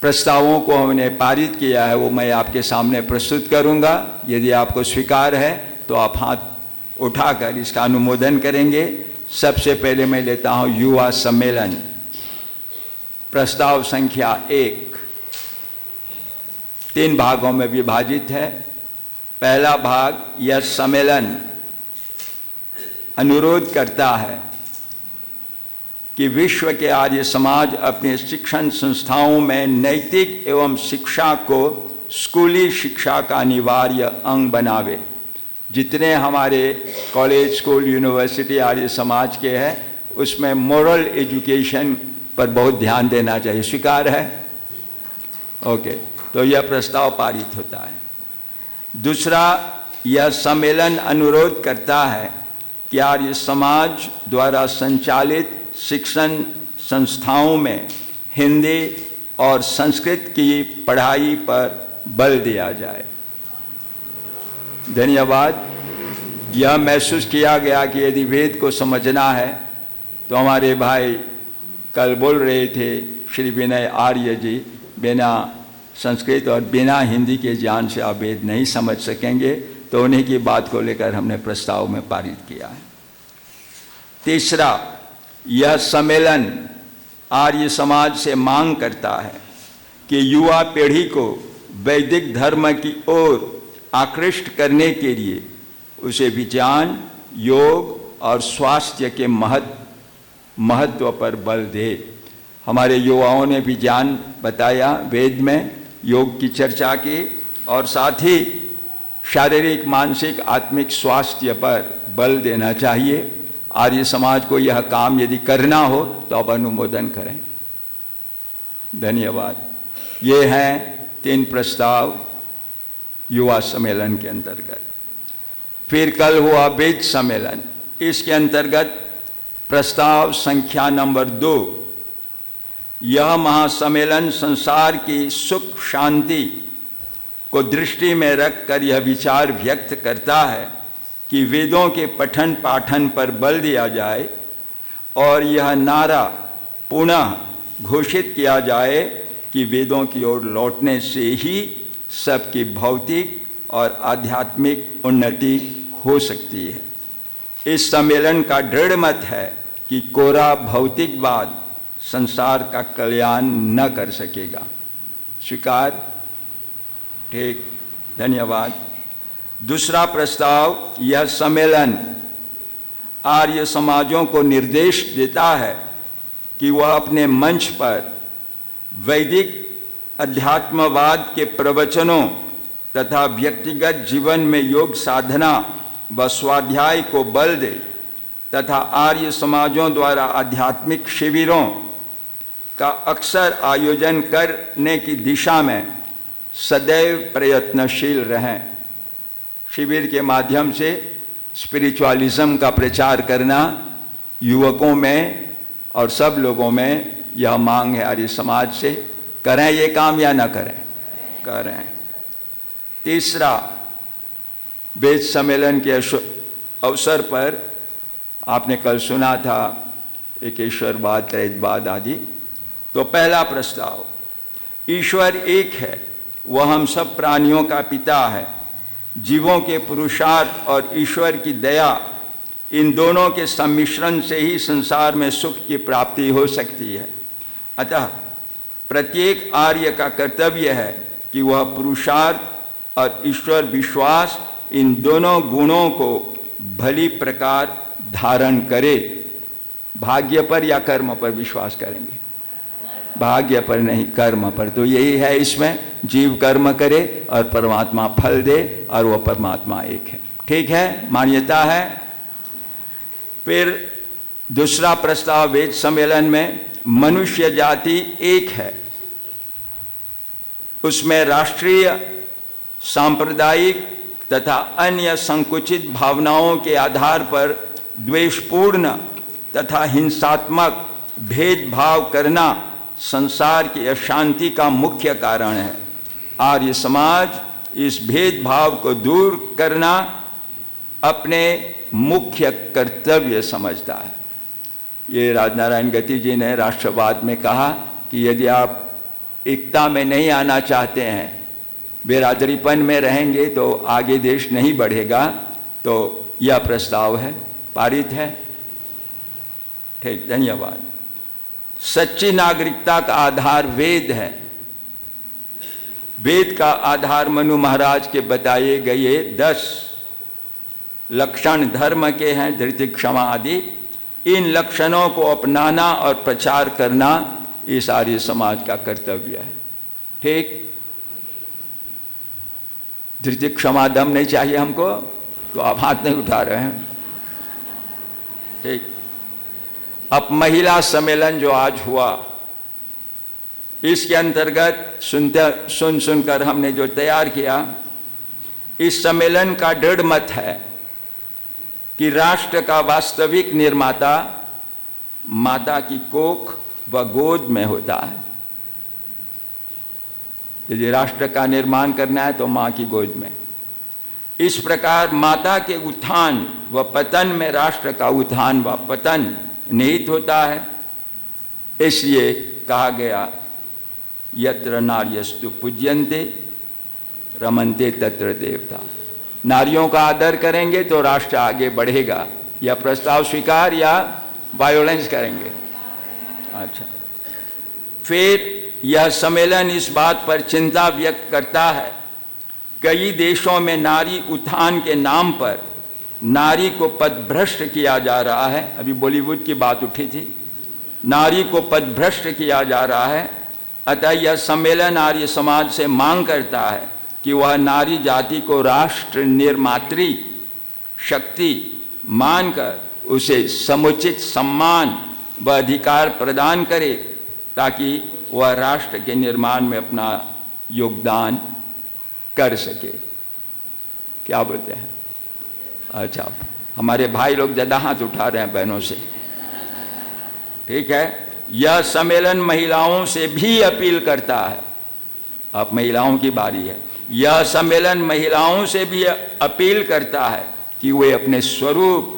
प्रस्तावों को हमने पारित किया है वो मैं आपके सामने प्रस्तुत करूंगा। यदि आपको स्वीकार है तो आप हाथ उठाकर इसका अनुमोदन करेंगे। सबसे पहले मैं लेता हूं युवा सम्मेलन, प्रस्ताव संख्या 1, 3 भागों में विभाजित है। पहला भाग, यह सम्मेलन अनुरोध करता है कि विश्व के आर्य समाज अपने शिक्षण संस्थाओं में नैतिक एवं शिक्षा को स्कूली शिक्षा का अनिवार्य अंग बनावे। जितने हमारे college, school, university Arya Samaj के हैं, उसमें मोरल एजुकेशन पर बहुत ध्यान देना चाहिए। स्वीकार है? ओके, तो यह प्रस्ताव पारित होता है। दूसरा, यह सम्मेलन अनुरोध करता है कि आर्य समाज द्वारा संचालित शिक्षण संस्थाओं में हिंदी और संस्कृत की पढ़ाई पर बल दिया जाए। धन्यवाद। यह महसूस किया गया कि यदि वेद को समझना है तो हमारे भाई कल बोल रहे थे, श्री विनय आर्य जी, बिना संस्कृत और बिना हिंदी के ज्ञान से आप वेद नहीं समझ सकेंगे। तो उन्हीं की बात को लेकर हमने प्रस्ताव में पारित किया है। तीसरा, यह सम्मेलन आर्य समाज से मांग करता है कि युवा पीढ़ी को वैदिक धर्म की ओर आकृष्ट करने के लिए उसे विज्ञान, योग और स्वास्थ्य के महत्व पर बल दे। हमारे युवाओं ने विज्ञान बताया, वेद में योग की चर्चा की, और साथ ही शारीरिक, मानसिक, आत्मिक स्वास्थ्य पर बल देना चाहिए। आर्य समाज को यह काम यदि करना हो तो आप अनुमोदन करें। धन्यवाद। ये हैं 3 प्रस्ताव युवा सम्मेलन के अंतर्गत। फिर कल हुआ वेद सम्मेलन। इसके अंतर्गत प्रस्ताव संख्या नंबर 2, यह महासम्मेलन संसार की सुख शांति को दृष्टि में रखकर यह विचार व्यक्त करता है कि वेदों के पठन पाठन पर बल दिया जाए और यह नारा पुनः घोषित किया जाए कि वेदों की ओर लौटने से ही सबकी भौतिक और आध्यात्मिक उन्नति हो सकती है। इस सम्मेलन का दृढ़ मत है कि कोरा भौतिकवाद संसार का कल्याण न कर सकेगा। स्वीकार? ठीक, धन्यवाद। दूसरा प्रस्ताव, यह सम्मेलन आर्य समाजों को निर्देश देता है कि वह अपने मंच पर वैदिक अध्यात्मवाद के प्रवचनों तथा व्यक्तिगत जीवन में योग साधना व स्वाध्याय को बल दे तथा आर्य समाजों द्वारा आध्यात्मिक शिविरों का अक्सर आयोजन करने की दिशा में सदैव प्रयत्नशील रहें। शिविर के माध्यम से स्पिरिचुअलिज्म का प्रचार करना युवकों में और सब लोगों में यह मांग है आर्य समाज से। करें ये काम या न करें? करें। तीसरा, वेद सम्मेलन के अवसर पर आपने कल सुना था एक ईश्वरवाद, त्रैतवाद आदि। तो पहला प्रस्ताव, ईश्वर एक है, वह हम सब प्राणियों का पिता है। जीवों के पुरुषार्थ और ईश्वर की दया, इन दोनों के सम्मिश्रण से ही संसार में सुख की प्राप्ति हो सकती है। अतः प्रत्येक आर्य का कर्तव्य है कि वह पुरुषार्थ और ईश्वर विश्वास, इन दोनों गुणों को भली प्रकार धारण करे। भाग्य पर या कर्म पर विश्वास करेंगे? भाग्य पर नहीं, कर्म पर। तो यही है इसमें, जीव कर्म करे और परमात्मा फल दे, और वह परमात्मा एक है। ठीक है, मान्यता है। फिर दूसरा प्रस्ताव वेद सम्मेलन में, मनुष्य जाति एक है, उसमें राष्ट्रीय, सांप्रदायिक तथा अन्य संकुचित भावनाओं के आधार पर द्वेषपूर्ण तथा हिंसात्मक भेदभाव करना संसार की अशांति का मुख्य कारण है। आर्य समाज इस भेदभाव को दूर करना अपने मुख्य कर्तव्य समझता है। ये राजनारायण गति जी ने राष्ट्रवाद में कहा कि यदि आप एकता में नहीं आना चाहते हैं, बेरादरीपन में रहेंगे तो आगे देश नहीं बढ़ेगा। तो यह प्रस्ताव है, पारित है। ठीक, धन्यवाद। सच्ची नागरिकता का आधार वेद है। वेद का आधार मनु महाराज के बताए गए 10 लक्षण धर्म के हैं, धृति, क्षमा आदि। इन लक्षणों को अपनाना और प्रचार करना इस आर्य समाज का कर्तव्य है। ठीक, धृति, क्षमा, दम नहीं चाहिए हमको, तो आप हाथ नहीं उठा रहे हैं। ठीक, अब महिला सम्मेलन जो आज हुआ, इसके अंतर्गत सुनकर हमने जो तैयार किया, इस सम्मेलन का दृढ़ मत है कि राष्ट्र का वास्तविक निर्माता माता की कोख व गोद में होता है। यदि राष्ट्र का निर्माण करना है तो माँ की गोद में। इस प्रकार माता के उत्थान व पतन में राष्ट्र का उत्थान व पतन निहित होता है। इसलिए कहा गया, यत्र नार्यस्तु पूज्यन्ते रमन्ते तत्र देवता। नारियों का आदर करेंगे तो राष्ट्र आगे बढ़ेगा। यह प्रस्ताव स्वीकार या वायोलेंस करेंगे? अच्छा। फिर यह सम्मेलन इस बात पर चिंता व्यक्त करता है, कई देशों में नारी उत्थान के नाम पर नारी को पदभ्रष्ट किया जा रहा है। अभी बॉलीवुड की बात उठी थी, नारी को पदभ्रष्ट किया जा रहा है। अतः यह सम्मेलन आर्य समाज से मांग करता है कि वह नारी जाति को राष्ट्र निर्मात्री शक्ति मानकर उसे समुचित सम्मान व अधिकार प्रदान करे, ताकि वह राष्ट्र के निर्माण में अपना योगदान कर सके। क्या बोलते हैं? अच्छा, हमारे भाई लोग ज़्यादा हाथ उठा रहे हैं बहनों से। ठीक है, यह सम्मेलन महिलाओं से भी अपील करता है, अब महिलाओं की बारी है, यह सम्मेलन महिलाओं से भी अपील करता है कि वे अपने स्वरूप,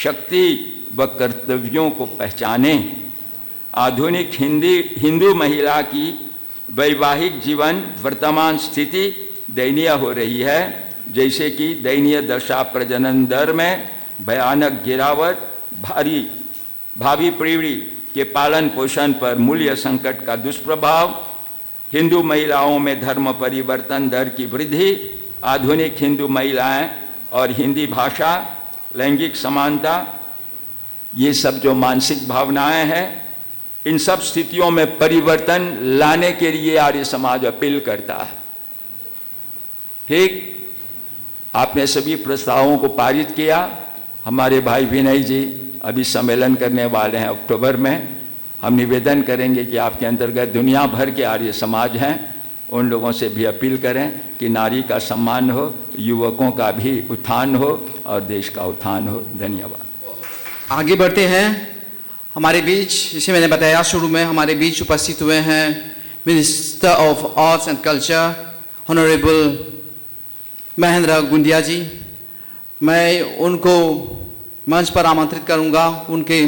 शक्ति व कर्तव्यों को पहचानें। आधुनिक हिंदू महिला की वैवाहिक जीवन वर्तमान स्थिति दयनीय हो रही है, जैसे कि दयनीय दशा प्रजनन दर में भयानक गिरावट, भावी पीढ़ी के पालन पोषण पर मूल्य संकट का दुष्प्रभाव, हिंदू महिलाओं में धर्म परिवर्तन दर की वृद्धि, आधुनिक हिंदू महिलाएं और हिंदी भाषा, लैंगिक समानता, ये सब जो मानसिक भावनाएं हैं, इन सब स्थितियों में परिवर्तन लाने के लिए आर्य समाज अपील करता है। ठीक, आपने सभी प्रस्तावों को पारित किया। हमारे भाई विनय जी अभी सम्मेलन करने वाले हैं अक्टूबर में। हम निवेदन करेंगे कि आपके अंतर्गत दुनिया भर के आर्य समाज हैं, उन लोगों से भी अपील करें कि नारी का सम्मान हो, युवकों का भी उत्थान हो और देश का उत्थान हो। धन्यवाद। आगे बढ़ते हैं। हमारे बीच, जिसे मैंने बताया शुरू में, हमारे बीच उपस्थित हुए हैं minister of arts and culture honourable Mahendra Gundia ji. मैं उनको मंच पर आमंत्रित करूंगा उनके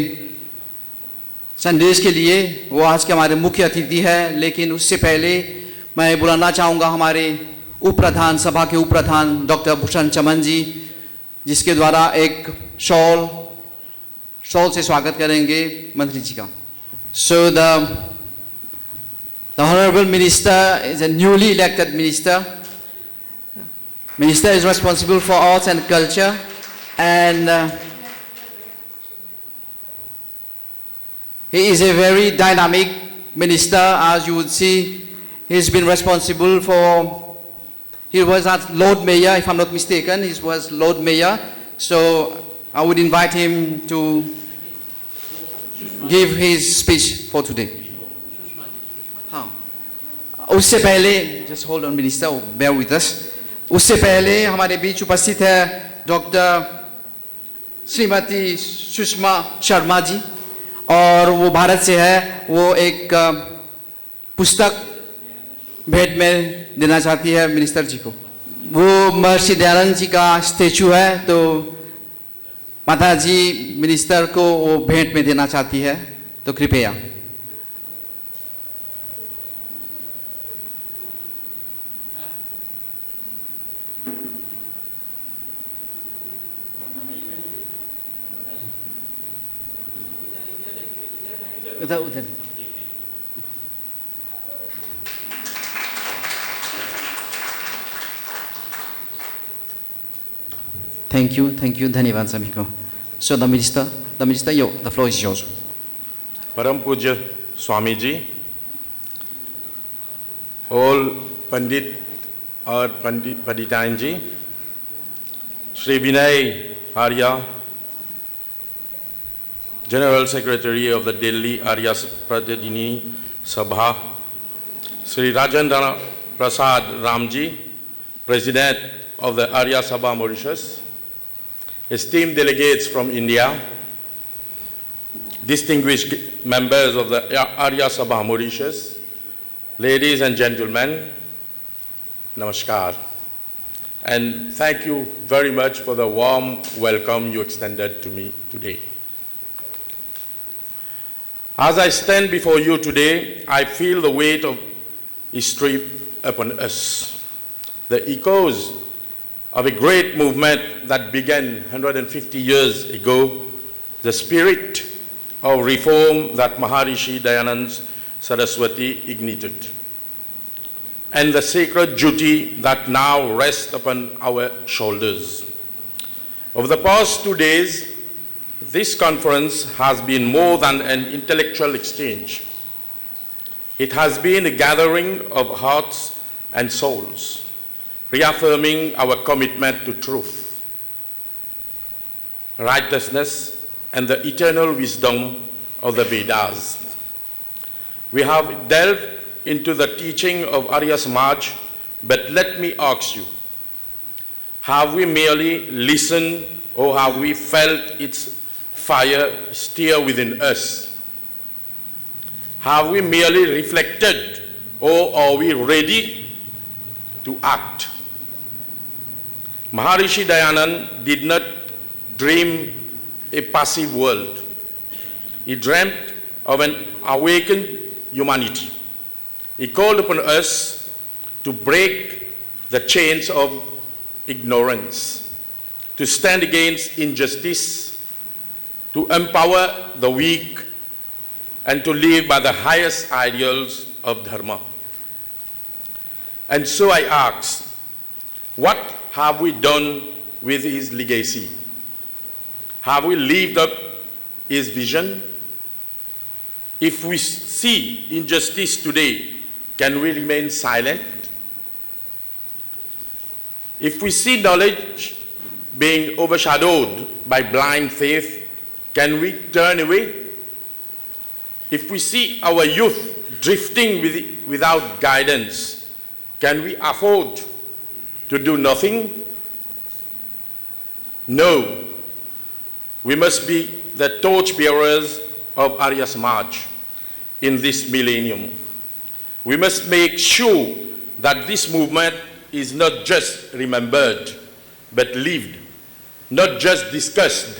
संदेश के लिए। वो आज के हमारे मुख्य अतिथि है, लेकिन उससे पहले मैं बुलाना चाहूँगा हमारे उप प्रधान, सभा के उप प्रधान डॉक्टर भूषण चमन जी, जिसके द्वारा एक शॉल से स्वागत करेंगे मंत्री जी का। So the Honorable Minister is a newly elected minister. Minister is responsible for arts and culture, and he is a very dynamic minister. As you would see, he's been responsible for, he was at Lord Mayor, if I'm not mistaken, he was Lord Mayor. So I would invite him to give his speech for today. उससे पहले, just hold on minister, bear with us. उससे पहले हमारे बीच उपस्थित है doctor Shrimati Sushma Sharma ji, और वो भारत से है। वो एक पुस्तक भेंट में देना चाहती है मिनिस्टर जी को। वो महर्षि दयानंद जी का स्टेचू है, तो माता जी मिनिस्टर को वो भेंट में देना चाहती है, तो कृपया। उधर थैंक यू, धन्यवाद सभी को। So the minister, the floor is yours. परम पूज्य स्वामी जी, ऑल पंडित और पंडिताइन जी, श्री विनय Arya, General Secretary of the Delhi Arya Pradini Sabha, Sri Rajendra Prasad Ramji, President of the Arya Sabha Mauritius, esteemed delegates from India, distinguished members of the Arya Sabha Mauritius, ladies and gentlemen, namaskar, and thank you very much for the warm welcome you extended to me today. As I stand before you today, I feel the weight of history upon us. The echoes of a great movement that began 150 years ago, the spirit of reform that Maharishi Dayananda Saraswati ignited, and the sacred duty that now rests upon our shoulders. Over the past 2 days, this conference has been more than an intellectual exchange. It has been a gathering of hearts and souls, reaffirming our commitment to truth, righteousness, and the eternal wisdom of the Vedas. We have delved into the teaching of Arya Samaj, but let me ask you, have we merely listened, or have we felt its fire stir within us? Have we merely reflected, or are we ready to act? Maharishi Dayanand did not dream a passive world. He dreamt of an awakened humanity. He called upon us to break the chains of ignorance, to stand against injustice, to empower the weak, and to live by the highest ideals of Dharma. And so I ask, what have we done with his legacy? Have we lived up his vision? If we see injustice today, can we remain silent? If we see knowledge being overshadowed by blind faith, can we turn away? If we see our youth drifting without guidance, can we afford to do nothing? No. We must be the torchbearers of Arya Samaj in this millennium. We must make sure that this movement is not just remembered, but lived, not just discussed,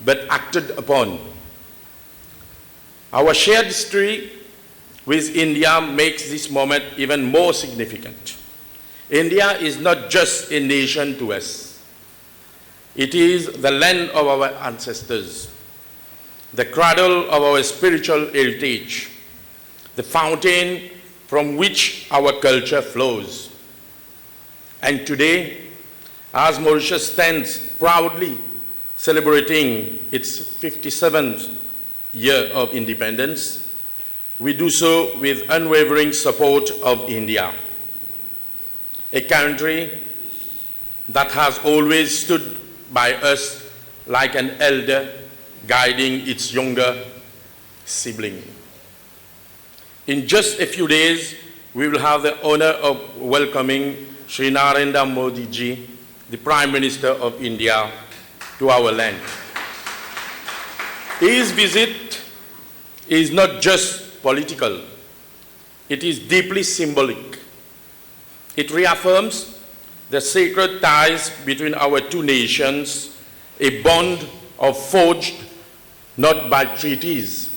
but acted upon. Our shared history with India makes this moment even more significant. India is not just a nation to us. It is the land of our ancestors, the cradle of our spiritual heritage, the fountain from which our culture flows. And today, as Mauritius stands proudly celebrating its 57th year of independence, we do so with unwavering support of India, a country that has always stood by us like an elder guiding its younger sibling. In just a few days, we will have the honor of welcoming Shri Narendra Modi ji, the Prime Minister of India, to our land. His visit is not just political, it is deeply symbolic. It reaffirms the sacred ties between our two nations, a bond of forged not by treaties,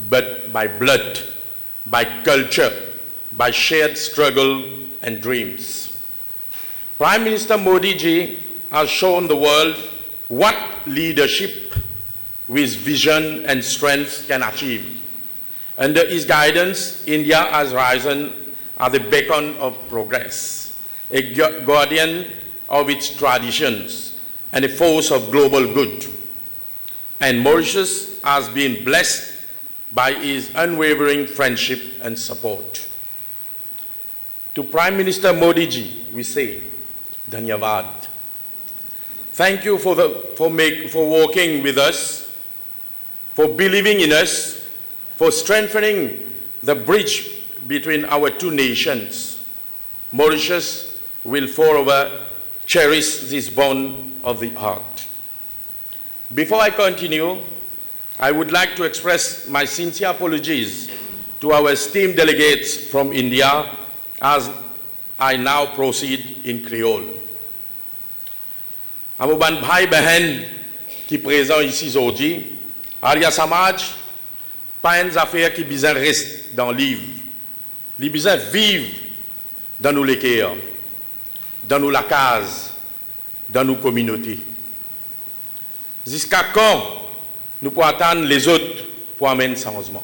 but by blood, by culture, by shared struggle and dreams. Prime Minister Modi ji has shown the world what leadership with vision and strength can achieve. Under his guidance, India has risen at the beacon of progress, a guardian of its traditions and a force of global good. And Mauritius has been blessed by his unwavering friendship and support. To Prime Minister Modi ji, we say, Dhanyavad. Thank you for working with us, for believing in us, for strengthening the bridge between our two nations. Mauritius will forever cherish this bond of the heart. Before I continue, I would like to express my sincere apologies to our esteemed delegates from India as I now proceed in Creole. Amoban bhai behen qui présent ici aujourd'hui, Arya Samaj, pas une affaire qui besoin reste dans le livre. Les besoin vivent dans nos l'équerre, dans nos lacases, dans nos communautés. Jusqu'à quand nous pouvons attendre les autres pour amener changement?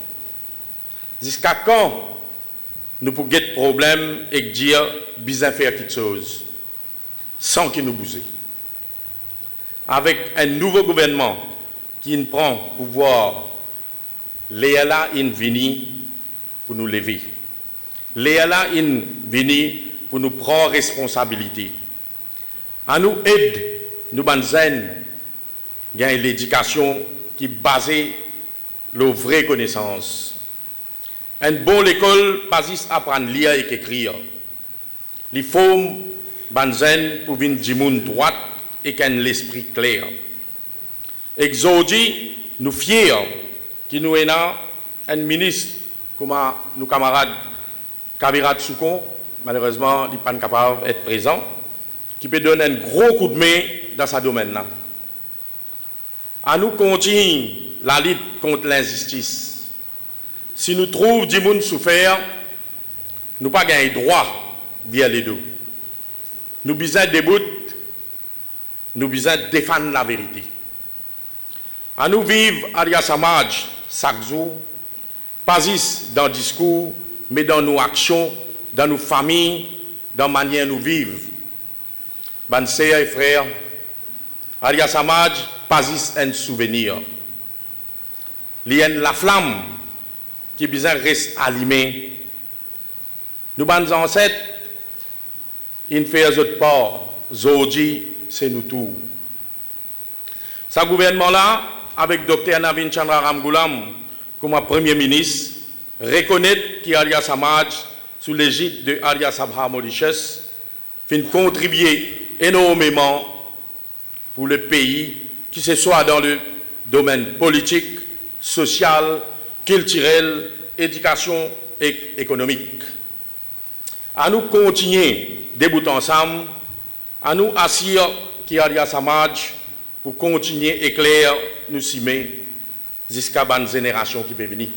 Jusqu'à quand nous pouvons avoir des problèmes et dire besoin faire quelque chose sans que nous bouger? Avec un nouveau gouvernement qui prend pouvoir, Léala in vini pour nous lever. Léala in vini pour nous prendre responsabilité. À nous aide, nous banzen, gagne l'éducation qui est basée sur la vraie connaissance. Une bonne école pas juste apprendre à lire et écrire. Les formes banzen pour venir du monde droit et qu'un l'esprit clair. Aujourd'hui, nous fiers que nous ayons un ministre comme nos camarades Kavirat Soukon, malheureusement, il n'est pas capable d'être présent, qui peut donner un gros coup de main dans ce domaine-là. À nous continuer la lutte contre l'injustice. Si nous trouvons du monde souffert, nous pas gagner droit via les deux. Nous besoin débout, nous besoin défendre la vérité. À nous vivre Arya Samaj chaque jour, pas juste dans le discours, mais dans nos actions, dans nos familles, dans la manière dont nous vivons. Mes sœurs et frères, Arya Samaj, pas juste un souvenir. Il y a la flamme qui est besoin de rester allumée. Nous, nos ancêtres, ils font autre part. Aujourd'hui, c'est nous tous. Ce gouvernement-là, avec Dr. Navin Chandra Ramgoolam comme Premier ministre, reconnaît qu'Arya Samaj, sous l'égide de Arya Sabha Mauritius, fait contribuer énormément pour le pays, que ce soit dans le domaine politique, social, culturel, éducation et économique. À nous continuer debout ensemble, à nous assurer qu'Arya Samaj pour continuer éclairer nous simer jusqu'à la génération qui peut venir.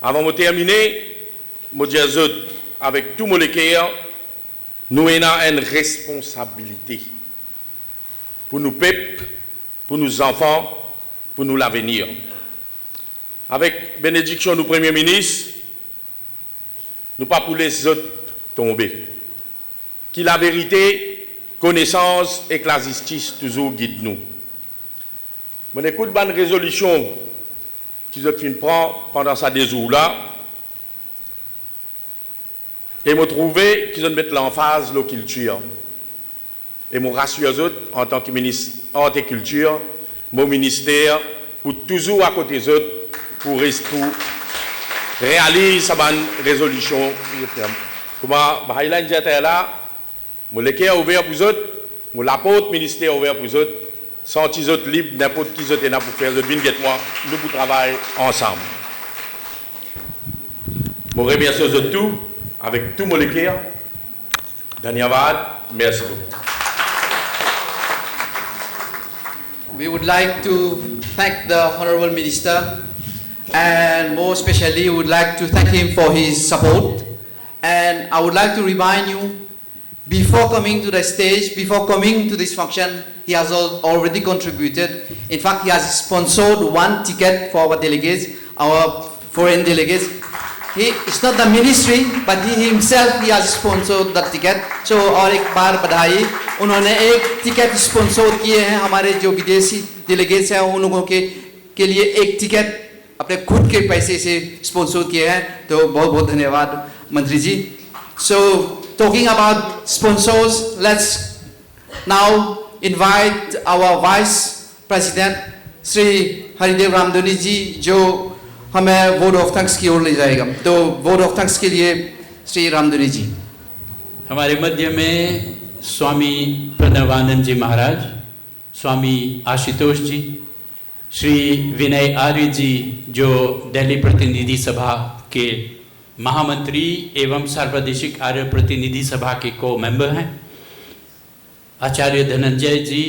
Avant de terminer, je dis avec tout mon cœur, nous avons une responsabilité pour nos peuples, pour nos enfants, pour nous l'avenir. Avec bénédiction du Premier ministre, nous ne pas pour les autres tomber. Que la vérité, connaissance et que la justice toujours guident nous. Mon écoute bonne résolution qu'ils ont fait prendre pendant ces 2 jours-là, et me trouvé qu'ils ont mis l'emphase sur la culture. Et je rassure les autres, en tant que ministre horticulture, mon ministère, pour toujours à côté des autres, pour réaliser cette résolution. Comme Bahailan dit là, mon cœur ouvert pour les autres, mon l'apôtre ministère ouvert pour les autres, sans les autres libres, n'importe qui autres pour faire, moi, nous pour travailler ensemble. Je remercie les autres tous. Avec tout mon cœur, Dhanyavad, merci beaucoup. We would like to thank the Honorable Minister, and more especially we would like to thank him for his support. And I would like to remind you, before coming to the stage, before coming to this function, he has already contributed. In fact, he has sponsored 1 ticket for our delegates, our foreign delegates. It's not the ministry, but he himself, he has sponsored that ticket. So और एक बार बधाई, उन्होंने एक ticket sponsor किए हैं हमारे जो विदेशी डेलीगेट्स हैं उन लोगों के लिए एक टिकट अपने खुद के पैसे से स्पॉन्सर किए हैं, तो बहुत बहुत धन्यवाद मंत्री जी. So talking about sponsors, let's now invite our Vice President Sri Haridev Ramdhani जी जो हमें वोट ऑफ थैंक्स की ओर ले जाएगा. तो वोट ऑफ थैंक्स के लिए श्री रामधनी जी. हमारे मध्य में स्वामी प्रणवानंद जी महाराज, स्वामी आशुतोष जी, श्री विनय आर्य जी जो दिल्ली प्रतिनिधि सभा के महामंत्री एवं सार्वदेशिक आर्य प्रतिनिधि सभा के को मेंबर हैं, आचार्य धनंजय जी,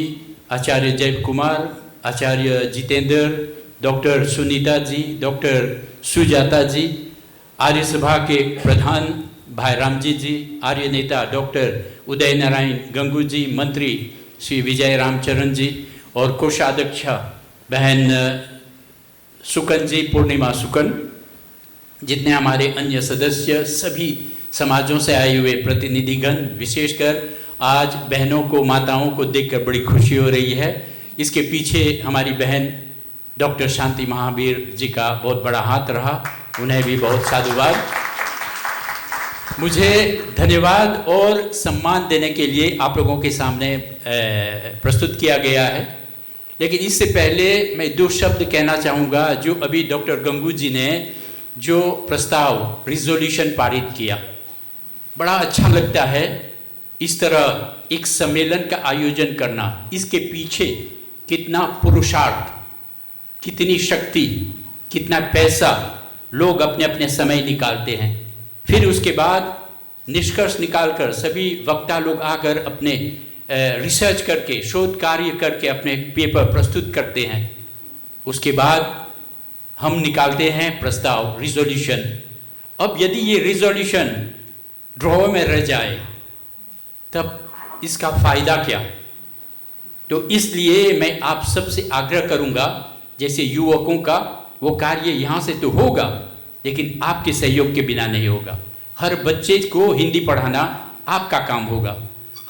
आचार्य जय कुमार, आचार्य जितेंद्र, डॉक्टर सुनीता जी, डॉक्टर सुजाता जी, आर्य सभा के प्रधान भाई रामजी जी, आर्य नेता डॉक्टर उदय नारायण गंगू जी, मंत्री श्री विजय रामचरण जी और कोषाध्यक्ष बहन सुकन जी, पूर्णिमा सुकन, जितने हमारे अन्य सदस्य, सभी समाजों से आए हुए प्रतिनिधिगण, विशेषकर आज बहनों को, माताओं को देखकर बड़ी खुशी हो रही है. इसके पीछे हमारी बहन डॉक्टर शांति महावीर जी का बहुत बड़ा हाथ रहा, उन्हें भी बहुत साधुवाद. मुझे धन्यवाद और सम्मान देने के लिए आप लोगों के सामने प्रस्तुत किया गया है. लेकिन इससे पहले मैं 2 शब्द कहना चाहूँगा. जो अभी डॉक्टर गंगू जी ने जो प्रस्ताव रिजोल्यूशन पारित किया, बड़ा अच्छा लगता है. इस तरह एक सम्मेलन का आयोजन करना, इसके पीछे कितना पुरुषार्थ, कितनी शक्ति, कितना पैसा, लोग अपने अपने समय निकालते हैं। फिर उसके बाद निष्कर्ष निकालकर सभी वक्ता लोग आकर अपने रिसर्च करके, शोध कार्य करके अपने पेपर प्रस्तुत करते हैं। उसके बाद हम निकालते हैं प्रस्ताव, रिजोल्यूशन। अब यदि ये रिजोल्यूशन ड्रॉ में रह जाए तब इसका फायदा क्या? तो इसलिए मैं आप सबसे आग्रह करूंगा, जैसे युवकों का वो कार्य यहाँ से तो होगा, लेकिन आपके सहयोग के बिना नहीं होगा। हर बच्चे को हिंदी पढ़ाना आपका काम होगा।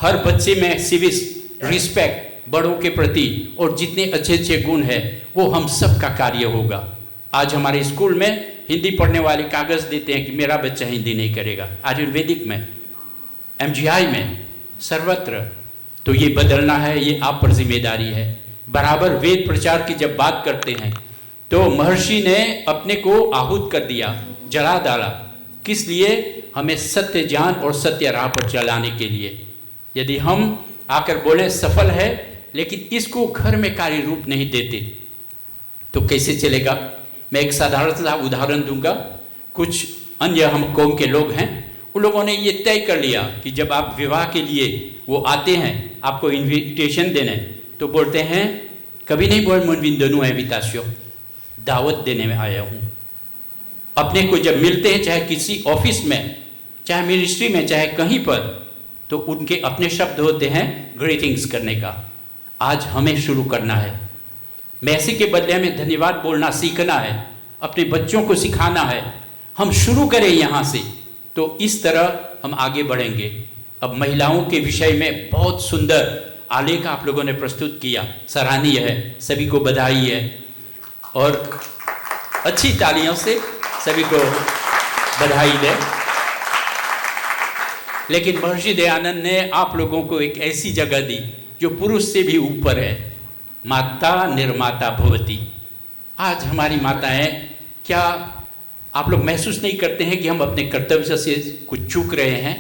हर बच्चे में सिविक्स, रिस्पेक्ट, बड़ों के प्रति और जितने अच्छे अच्छे गुण हैं वो हम सब का कार्य होगा। आज हमारे स्कूल में हिंदी पढ़ने वाले कागज़ देते हैं कि मेरा बच्चा हिंदी नहीं करेगा, आयुर्वेदिक में, MGI में, सर्वत्र। तो ये बदलना है, ये आप पर जिम्मेदारी है। बराबर वेद प्रचार की जब बात करते हैं तो महर्षि ने अपने को आहूत कर दिया, जला डाला। किस लिए? हमें सत्य ज्ञान और सत्य राह पर चलाने के लिए। यदि हम आकर बोले सफल है लेकिन इसको घर में कार्य रूप नहीं देते तो कैसे चलेगा? मैं एक साधारण सा उदाहरण दूंगा। कुछ अन्य हम कौम के लोग हैं, उन लोगों ने ये तय कर लिया कि जब आप विवाह के लिए वो आते हैं, आपको इन्विटेशन देने, तो बोलते हैं कभी नहीं बोल मुनविंदनु इनविटाशन, दावत देने में आया हूँ। अपने को जब मिलते हैं, चाहे किसी ऑफिस में, चाहे मिनिस्ट्री में, चाहे कहीं पर, तो उनके अपने शब्द होते हैं ग्रीटिंग्स करने का। आज हमें शुरू करना है। मैसी के बदले हमें धन्यवाद बोलना सीखना है, अपने बच्चों को सिखाना है। हम शुरू करें यहाँ से, तो इस तरह हम आगे बढ़ेंगे। अब महिलाओं के विषय में बहुत सुंदर आलेख आप लोगों ने प्रस्तुत किया, सराहनीय है, सभी को बधाई है और अच्छी तालियों से सभी को बधाई दे। लेकिन महर्षि दयानंद ने आप लोगों को एक ऐसी जगह दी जो पुरुष से भी ऊपर है। माता निर्माता भवती। आज हमारी माताएं, क्या आप लोग महसूस नहीं करते हैं कि हम अपने कर्तव्य से कुछ चूक रहे हैं?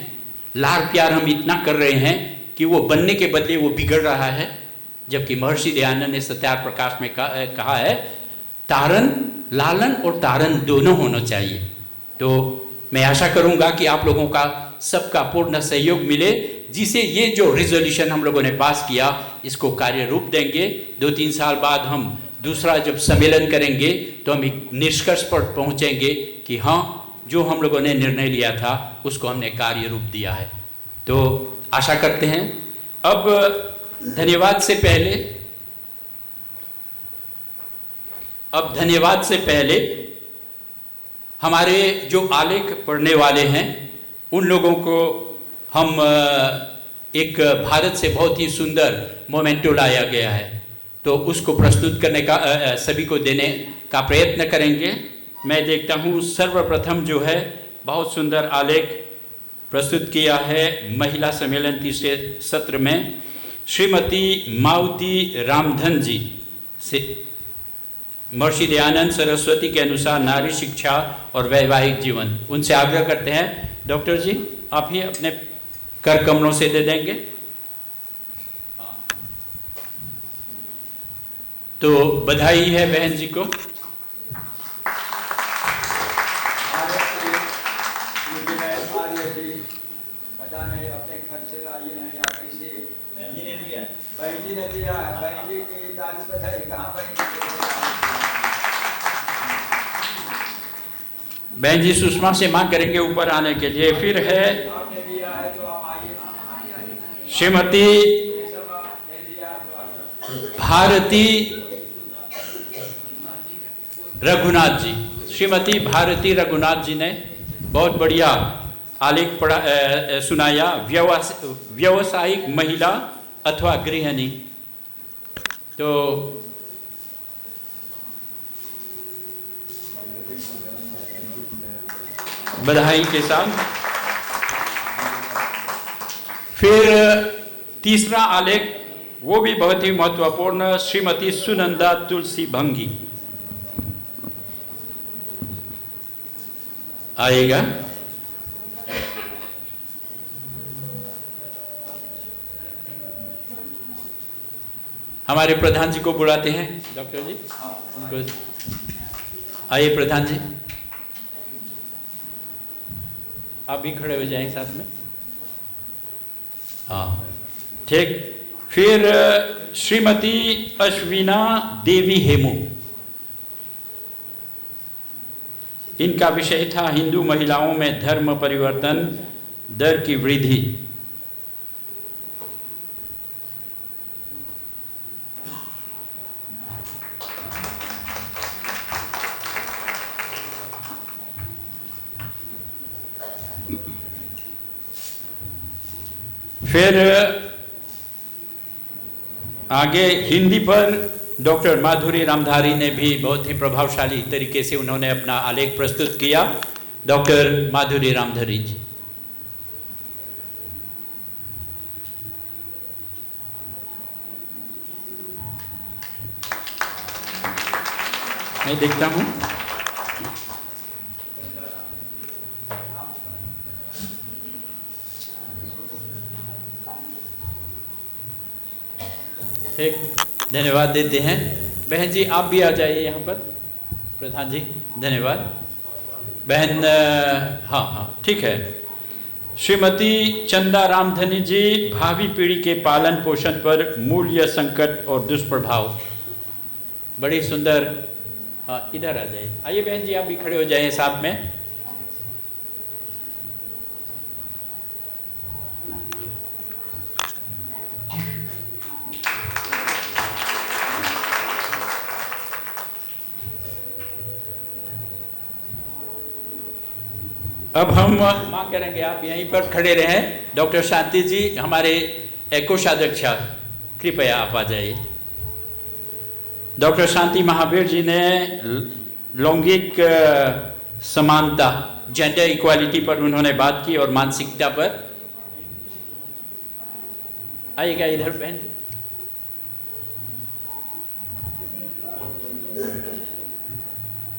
लाड़ प्यार हम इतना कर रहे हैं कि वो बनने के बदले वो बिगड़ रहा है। जबकि महर्षि दयानंद ने सत्यार्थ प्रकाश में कहा है तारण, लालन और तारण दोनों होना चाहिए। तो मैं आशा करूंगा कि आप लोगों का सबका पूर्ण सहयोग मिले, जिसे ये जो रिजोल्यूशन हम लोगों ने पास किया इसको कार्य रूप देंगे। 2-3 साल बाद हम दूसरा जब सम्मेलन करेंगे तो हम एक निष्कर्ष पर पहुंचेंगे कि हाँ, जो हम लोगों ने निर्णय लिया था उसको हमने कार्य रूप दिया है। तो आशा करते हैं। अब धन्यवाद से पहले हमारे जो आलेख पढ़ने वाले हैं उन लोगों को हम एक भारत से बहुत ही सुंदर मोमेंटो लाया गया है, तो उसको प्रस्तुत करने का सभी को देने का प्रयत्न करेंगे। मैं देखता हूँ सर्वप्रथम जो है बहुत सुंदर आलेख प्रस्तुत किया है महिला सम्मेलन तीसरे सत्र में श्रीमती मावती रामधन जी से। महर्षि दयानंद सरस्वती के अनुसार नारी शिक्षा और वैवाहिक जीवन। उनसे आग्रह करते हैं डॉक्टर जी आप ही अपने कर कमलों से दे देंगे। तो बधाई है बहन जी को। बहन जी सुषमा से मांग करेंगे ऊपर आने के लिए। फिर है श्रीमती भारती रघुनाथ जी। श्रीमती भारती रघुनाथ जी ने बहुत बढ़िया आलेख पढ़ा सुनाया, व्यवसायिक महिला अथवा गृहिणी। तो बधाई के साथ। फिर तीसरा आलेख वो भी बहुत ही महत्वपूर्ण, श्रीमती सुनंदा तुलसी भंगी आएगा। हमारे प्रधान जी को बुलाते हैं डॉक्टर जी। आइए प्रधान जी। आप भी खड़े हो जाएं साथ में। हाँ ठीक। फिर श्रीमती अश्विना देवी हेमू, इनका विषय था हिंदू महिलाओं में धर्म परिवर्तन दर की वृद्धि। फिर आगे हिंदी पर डॉक्टर माधुरी रामधारी ने भी बहुत ही प्रभावशाली तरीके से उन्होंने अपना आलेख प्रस्तुत किया। डॉक्टर माधुरी रामधारी जी। मैं देखता हूं। ठीक, धन्यवाद देते हैं। बहन जी आप भी आ जाइए यहाँ पर। प्रधान जी धन्यवाद। बहन हाँ हाँ ठीक है। श्रीमती चंदा रामधनी जी, भावी पीढ़ी के पालन पोषण पर मूल्य संकट और दुष्प्रभाव। बड़ी सुंदर। हाँ इधर आ जाइए। आइए बहन जी आप भी खड़े हो जाइए साथ में। अब हम मांग करेंगे आप यहीं पर खड़े रहें। डॉक्टर शांति जी हमारे कोषाध्यक्षा, कृपया आप आ जाइए। डॉक्टर शांति महावीर जी ने लैंगिक समानता, जेंडर इक्वालिटी पर उन्होंने बात की और मानसिकता पर। आइएगा इधर बहन।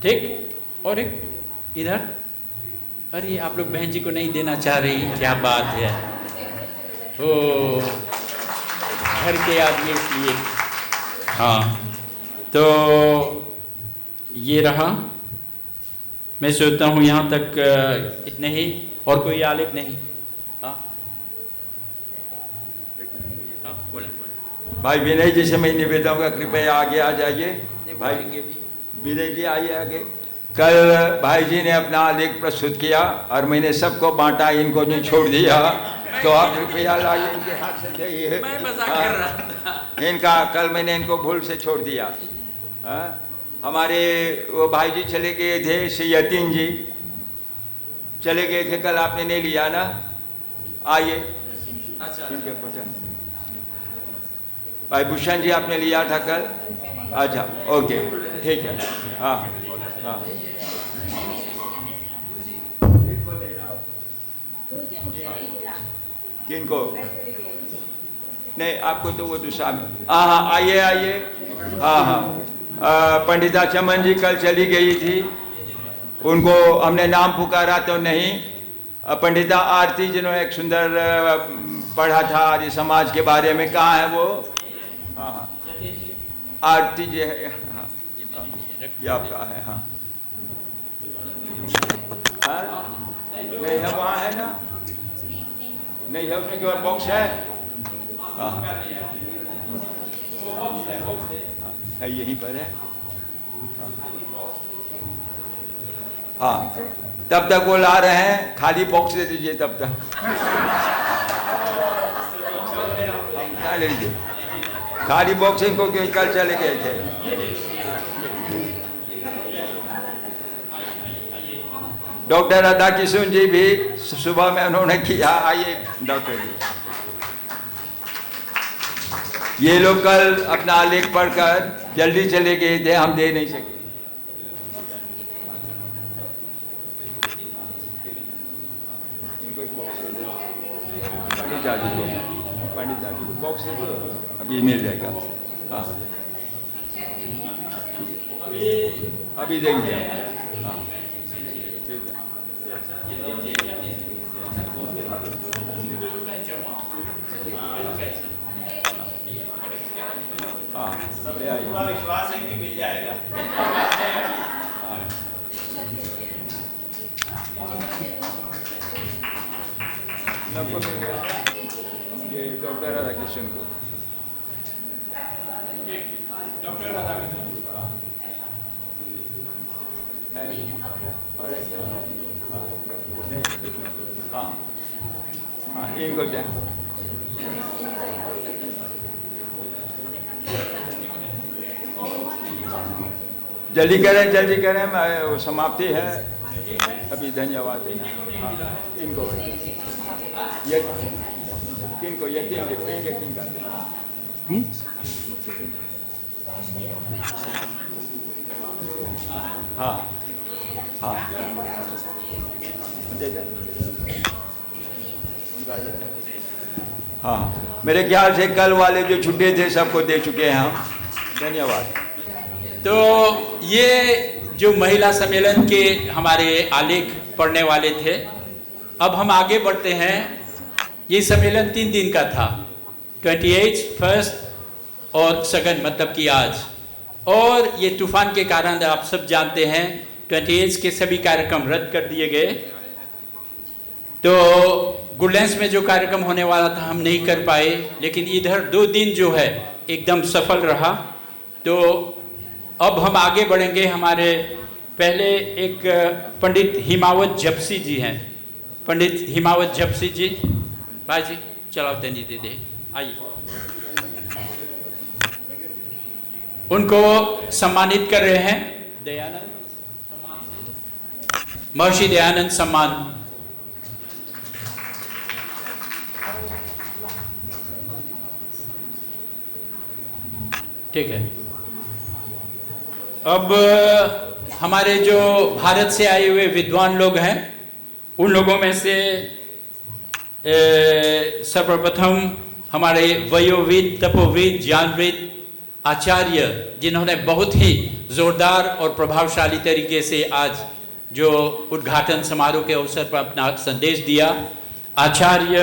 ठीक, और एक इधर। अरे आप लोग बहन जी को नहीं देना चाह रही, क्या बात है। ओ घर के आदमी इसलिए। हाँ तो ये रहा। मैं सोचता हूँ यहाँ तक इतने ही, और कोई आलेख नहीं। हाँ हाँ बोला। भाई विनय जी से मैं निवेदन होगा कृपया आगे आ जाइए। भाई विनय जी आइए आगे। कल भाई जी ने अपना आलेख प्रस्तुत किया और मैंने सबको बांटा, इनको नहीं छोड़ दिया, तो आप कृपया लाइए, इनके हाथ से देइए। मैं मजाक कर रहा था। इनका कल मैंने इनको भूल से छोड़ दिया। हमारे वो भाई जी चले गए थे, श्री यतीन जी चले गए थे कल, आपने नहीं लिया ना। आइए। अच्छा भाई भूषण जी आपने लिया था कल। अच्छा ओके ठीक है। हाँ हाँ किनको नहीं, आपको तो वो दूसरा में। हाँ हाँ आइए आइए। हाँ हाँ पंडिता चमन जी कल चली गई थी, उनको हमने नाम पुकारा तो नहीं। पंडिता आरती जिन्होंने एक सुंदर पढ़ा था आर्य समाज के बारे में, कहाँ है वो? हाँ हाँ आरती जी है। हाँ ये आपका है। हाँ नहीं है, वहाँ है ना? नहीं है, उसमें केवल बॉक्स है। हाँ है, यहीं पर है। हाँ तब तक वो ला रहे हैं, खाली बॉक्स दे दीजिए तब तक। हम ले लीजिए खाली बॉक्स, इनको क्यों कल चले गए थे। डॉक्टर राधा किशोर जी भी सुबह में उन्होंने किया। आइए डॉक्टर जी। ये लोग कल अपना आलेख पढ़कर जल्दी चले गए थे, हम दे नहीं सके। पंडित जी को बॉक्स अभी मिल जाएगा। हाँ अभी देंगे। हाँ हाँ ले आइए। विश्वास है कि मिल जाएगा। ये डॉक्टर राधाकृष्ण को। डॉक्टर राधाकृष्ण हाँ हाँ इनको क्या जल्दी करें वो समाप्ति है अभी। धन्यवाद देना। हाँ इनको ये किनको ये तीन देखो एक कर हाँ हाँ हाँ मेरे ख्याल से कल वाले जो छुट्टे थे सबको दे चुके हैं हम। धन्यवाद। तो ये जो महिला सम्मेलन के हमारे आलेख पढ़ने वाले थे, अब हम आगे बढ़ते हैं। ये सम्मेलन 3 दिन का था, 28 फर्स्ट और सेकंड मतलब कि आज। और ये तूफान के कारण आप सब जानते हैं 28 के सभी कार्यक्रम रद्द कर दिए गए। तो गुडलैंड्स में जो कार्यक्रम होने वाला था हम नहीं कर पाए, लेकिन इधर 2 दिन जो है एकदम सफल रहा। तो अब हम आगे बढ़ेंगे। हमारे पहले एक पंडित हिमावत जपसी जी हैं। पंडित हिमावत जपसी जी, भाई जी चलाओ तेनी दे दे, आइए। उनको सम्मानित कर रहे हैं दयानंद, महर्षि दयानंद सम्मान। ठीक है। अब हमारे जो भारत से आए हुए विद्वान लोग हैं, उन लोगों में से सर्वप्रथम हमारे वयोविद, तपोविद, ज्ञानविद आचार्य, जिन्होंने बहुत ही जोरदार और प्रभावशाली तरीके से आज जो उद्घाटन समारोह के अवसर पर अपना संदेश दिया, आचार्य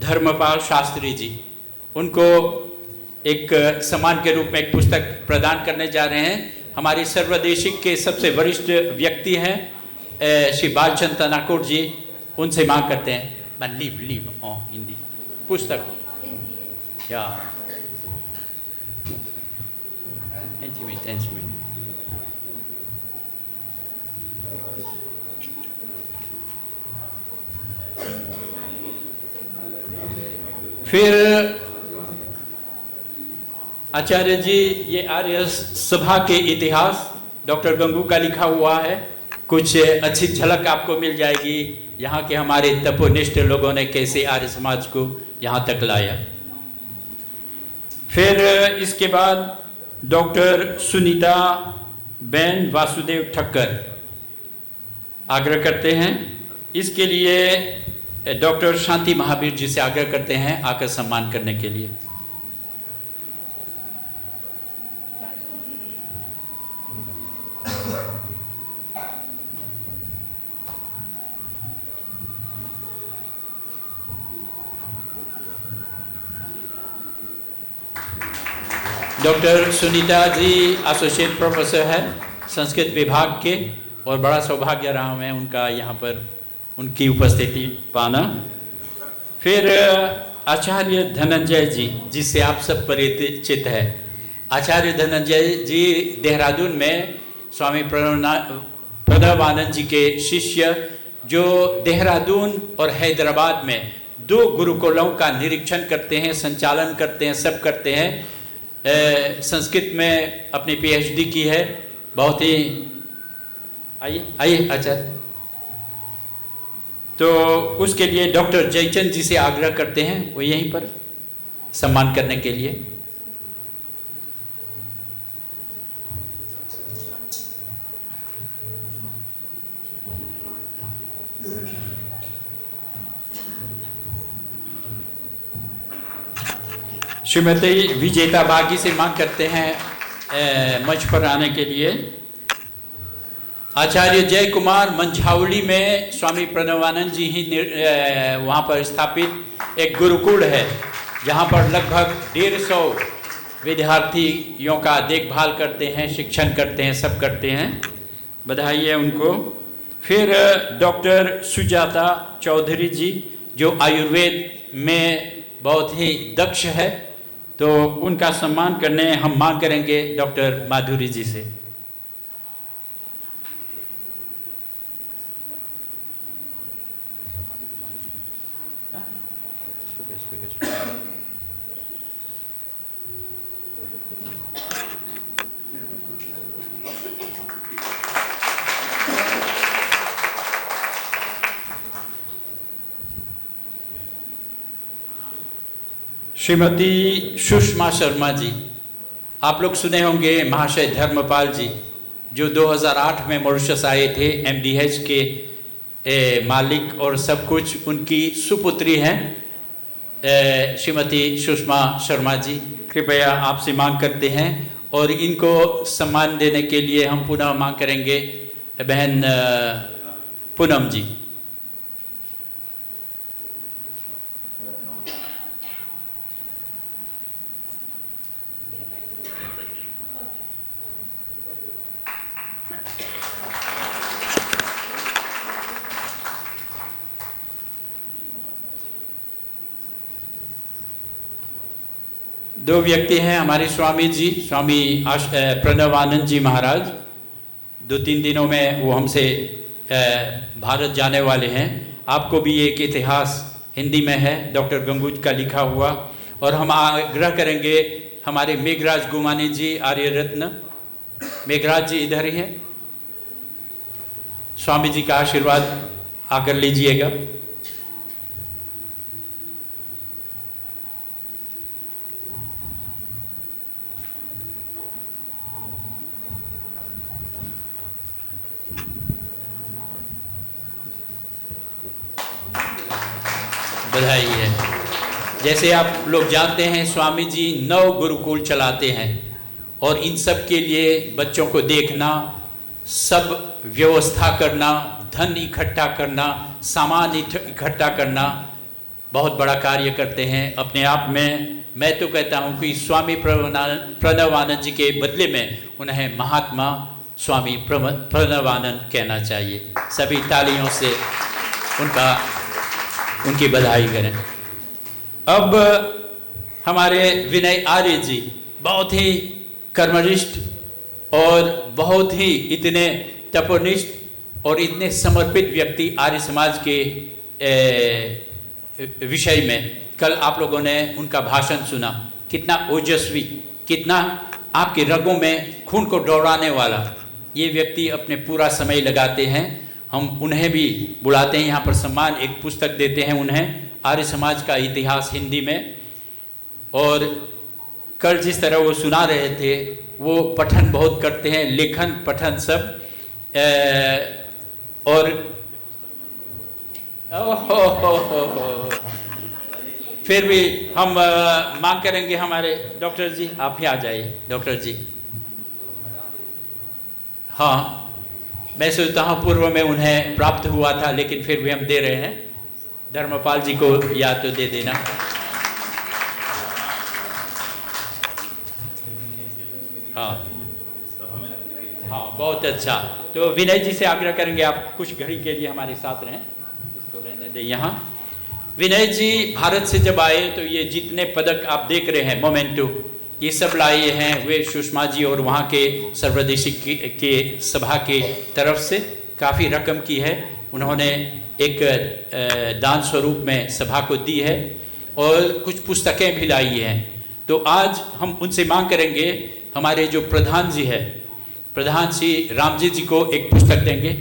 धर्मपाल शास्त्री जी, उनको एक सम्मान के रूप में एक पुस्तक प्रदान करने जा रहे हैं। हमारे सर्वदेशिक के सबसे वरिष्ठ व्यक्ति हैं श्री बालचंद तनाकोट जी, उनसे मांग करते हैं लीव हिंदी पुस्तक या फिर आचार्य जी, ये आर्य सभा के इतिहास डॉक्टर गंगू का लिखा हुआ है। कुछ अच्छी झलक आपको मिल जाएगी यहाँ के हमारे तपोनिष्ठ लोगों ने कैसे आर्य समाज को यहाँ तक लाया। फिर इसके बाद डॉक्टर सुनीता बेन वासुदेव ठक्कर आग्रह करते हैं। इसके लिए डॉक्टर शांति महावीर जी से आग्रह करते हैं आकर सम्मान करने के लिए। Doctor Sunita ji associate professor है संस्कृत विभाग के, और बड़ा सौभाग्य रहा मैं उनका यहाँ पर उनकी उपस्थिति पाना। फिर आचार्य धनंजय जी, जिससे आप सब परिचित है। आचार्य धनंजय जी देहरादून में स्वामी प्रणवानंद जी के शिष्य, जो देहरादून और हैदराबाद में 2 गुरुकुलों का निरीक्षण करते हैं, संचालन करते हैं, सब करते हैं। संस्कृत में अपनी पीएचडी की है। बहुत ही आइए आचार्य। तो उसके लिए डॉक्टर जयचंद जी से आग्रह करते हैं वो यहीं पर सम्मान करने के लिए। श्रीमती विजेता बागी से मांग करते हैं मंच पर आने के लिए। आचार्य जय कुमार मंझावली में स्वामी प्रणवानंद जी ही वहाँ पर स्थापित एक गुरुकुल है, जहाँ पर लगभग 150 विद्यार्थियों का देखभाल करते हैं, शिक्षण करते हैं, सब करते हैं। बधाई है उनको। फिर डॉक्टर सुजाता चौधरी जी जो आयुर्वेद में बहुत ही दक्ष है, तो उनका सम्मान करने हम मांग करेंगे डॉक्टर माधुरी जी से। श्रीमती सुषमा शर्मा जी, आप लोग सुने होंगे महाशय धर्मपाल जी जो 2008 में मॉरिशस आए थे, MDH के मालिक और सब कुछ, उनकी सुपुत्री हैं श्रीमती सुषमा शर्मा जी। कृपया आपसे मांग करते हैं और इनको सम्मान देने के लिए हम पुनः मांग करेंगे बहन पूनम जी। दो व्यक्ति हैं हमारे स्वामी जी, स्वामी प्रणवानंद जी महाराज। 2-3 दिनों में वो हमसे भारत जाने वाले हैं। आपको भी एक इतिहास हिंदी में है डॉक्टर गंगूज का लिखा हुआ, और हम आग्रह करेंगे हमारे मेघराज गुमानी जी, आर्य रत्न। मेघराज जी इधर ही हैं, स्वामी जी का आशीर्वाद आकर लीजिएगा। बधाई है। जैसे आप लोग जानते हैं स्वामी जी 9 गुरुकुल चलाते हैं, और इन सब के लिए बच्चों को देखना, सब व्यवस्था करना, धन इकट्ठा करना, सामान इकट्ठा करना, बहुत बड़ा कार्य करते हैं अपने आप में। मैं तो कहता हूँ कि स्वामी प्रणवानंद जी के बदले में उन्हें महात्मा स्वामी प्रणवानंद कहना चाहिए। सभी तालियों से उनकी बधाई करें। अब हमारे विनय आर्य जी बहुत ही कर्मनिष्ठ और बहुत ही इतने तपोनिष्ठ और इतने समर्पित व्यक्ति आर्य समाज के विषय में कल आप लोगों ने उनका भाषण सुना। कितना ओजस्वी, कितना आपके रगों में खून को दौड़ाने वाला ये व्यक्ति अपने पूरा समय लगाते हैं। हम उन्हें भी बुलाते हैं यहाँ पर सम्मान, एक पुस्तक देते हैं उन्हें, आर्य समाज का इतिहास हिंदी में। और कल जिस तरह वो सुना रहे थे, वो पठन बहुत करते हैं, लेखन पठन सब। और फिर भी हम मांग करेंगे हमारे डॉक्टर जी, आप ही आ जाइए डॉक्टर जी। हाँ, मैं सोचता हूँ पूर्व में उन्हें प्राप्त हुआ था, लेकिन फिर भी हम दे रहे हैं। धर्मपाल जी को याद तो दे देना। हाँ हाँ, बहुत अच्छा। तो विनय जी से आग्रह करेंगे आप कुछ घड़ी के लिए हमारे साथ रहें, इसको रहने दें यहाँ। विनय जी भारत से जब आए तो ये जितने पदक आप देख रहे हैं, मोमेंटो, ये सब लाए हैं वे सुषमा जी और वहाँ के सर्वदेशी के सभा के तरफ से। काफ़ी रकम की है, उन्होंने एक दान स्वरूप में सभा को दी है, और कुछ पुस्तकें भी लाई हैं। तो आज हम उनसे मांग करेंगे, हमारे जो प्रधान जी है, प्रधान श्री रामजी जी को एक पुस्तक देंगे।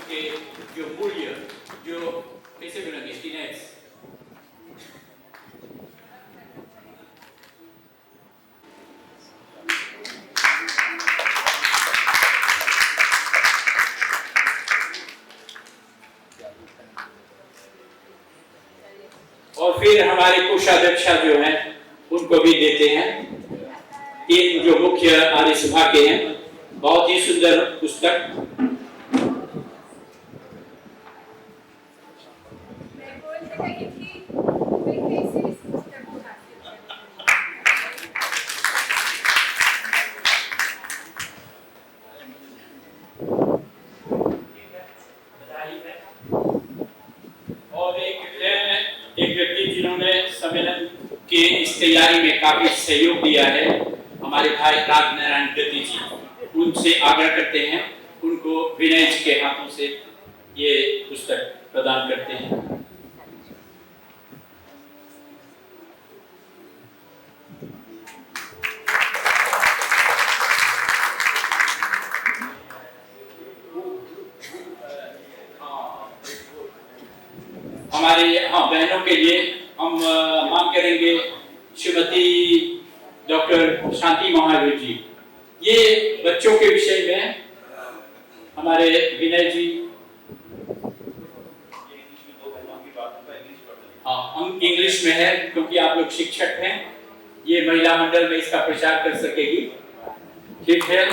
के जो मूल्य जो कैसे मिलेंगे, और फिर हमारे कोषाध्यक्षा जो हैं उनको भी देते हैं। इन जो मुख्य आर्य सभा के हैं, बहुत ही सुंदर पुस्तक। जिन्होंने सम्मेलन के इस तैयारी में काफी सहयोग दिया है, हमारे भाई राज नारायण गति जी, उनसे आग्रह करते हैं उनको विनय जी के हाथों से ये पुस्तक प्रदान करते हैं। हमारे बहनों के लिए हम मांग करेंगे श्रीमती डॉक्टर शांति महावीर जी। ये बच्चों के विषय में हमारे विनय जी, हम इंग्लिश में है क्योंकि आप लोग शिक्षक हैं, ये महिला मंडल में इसका प्रचार कर सकेगी। ठीक है,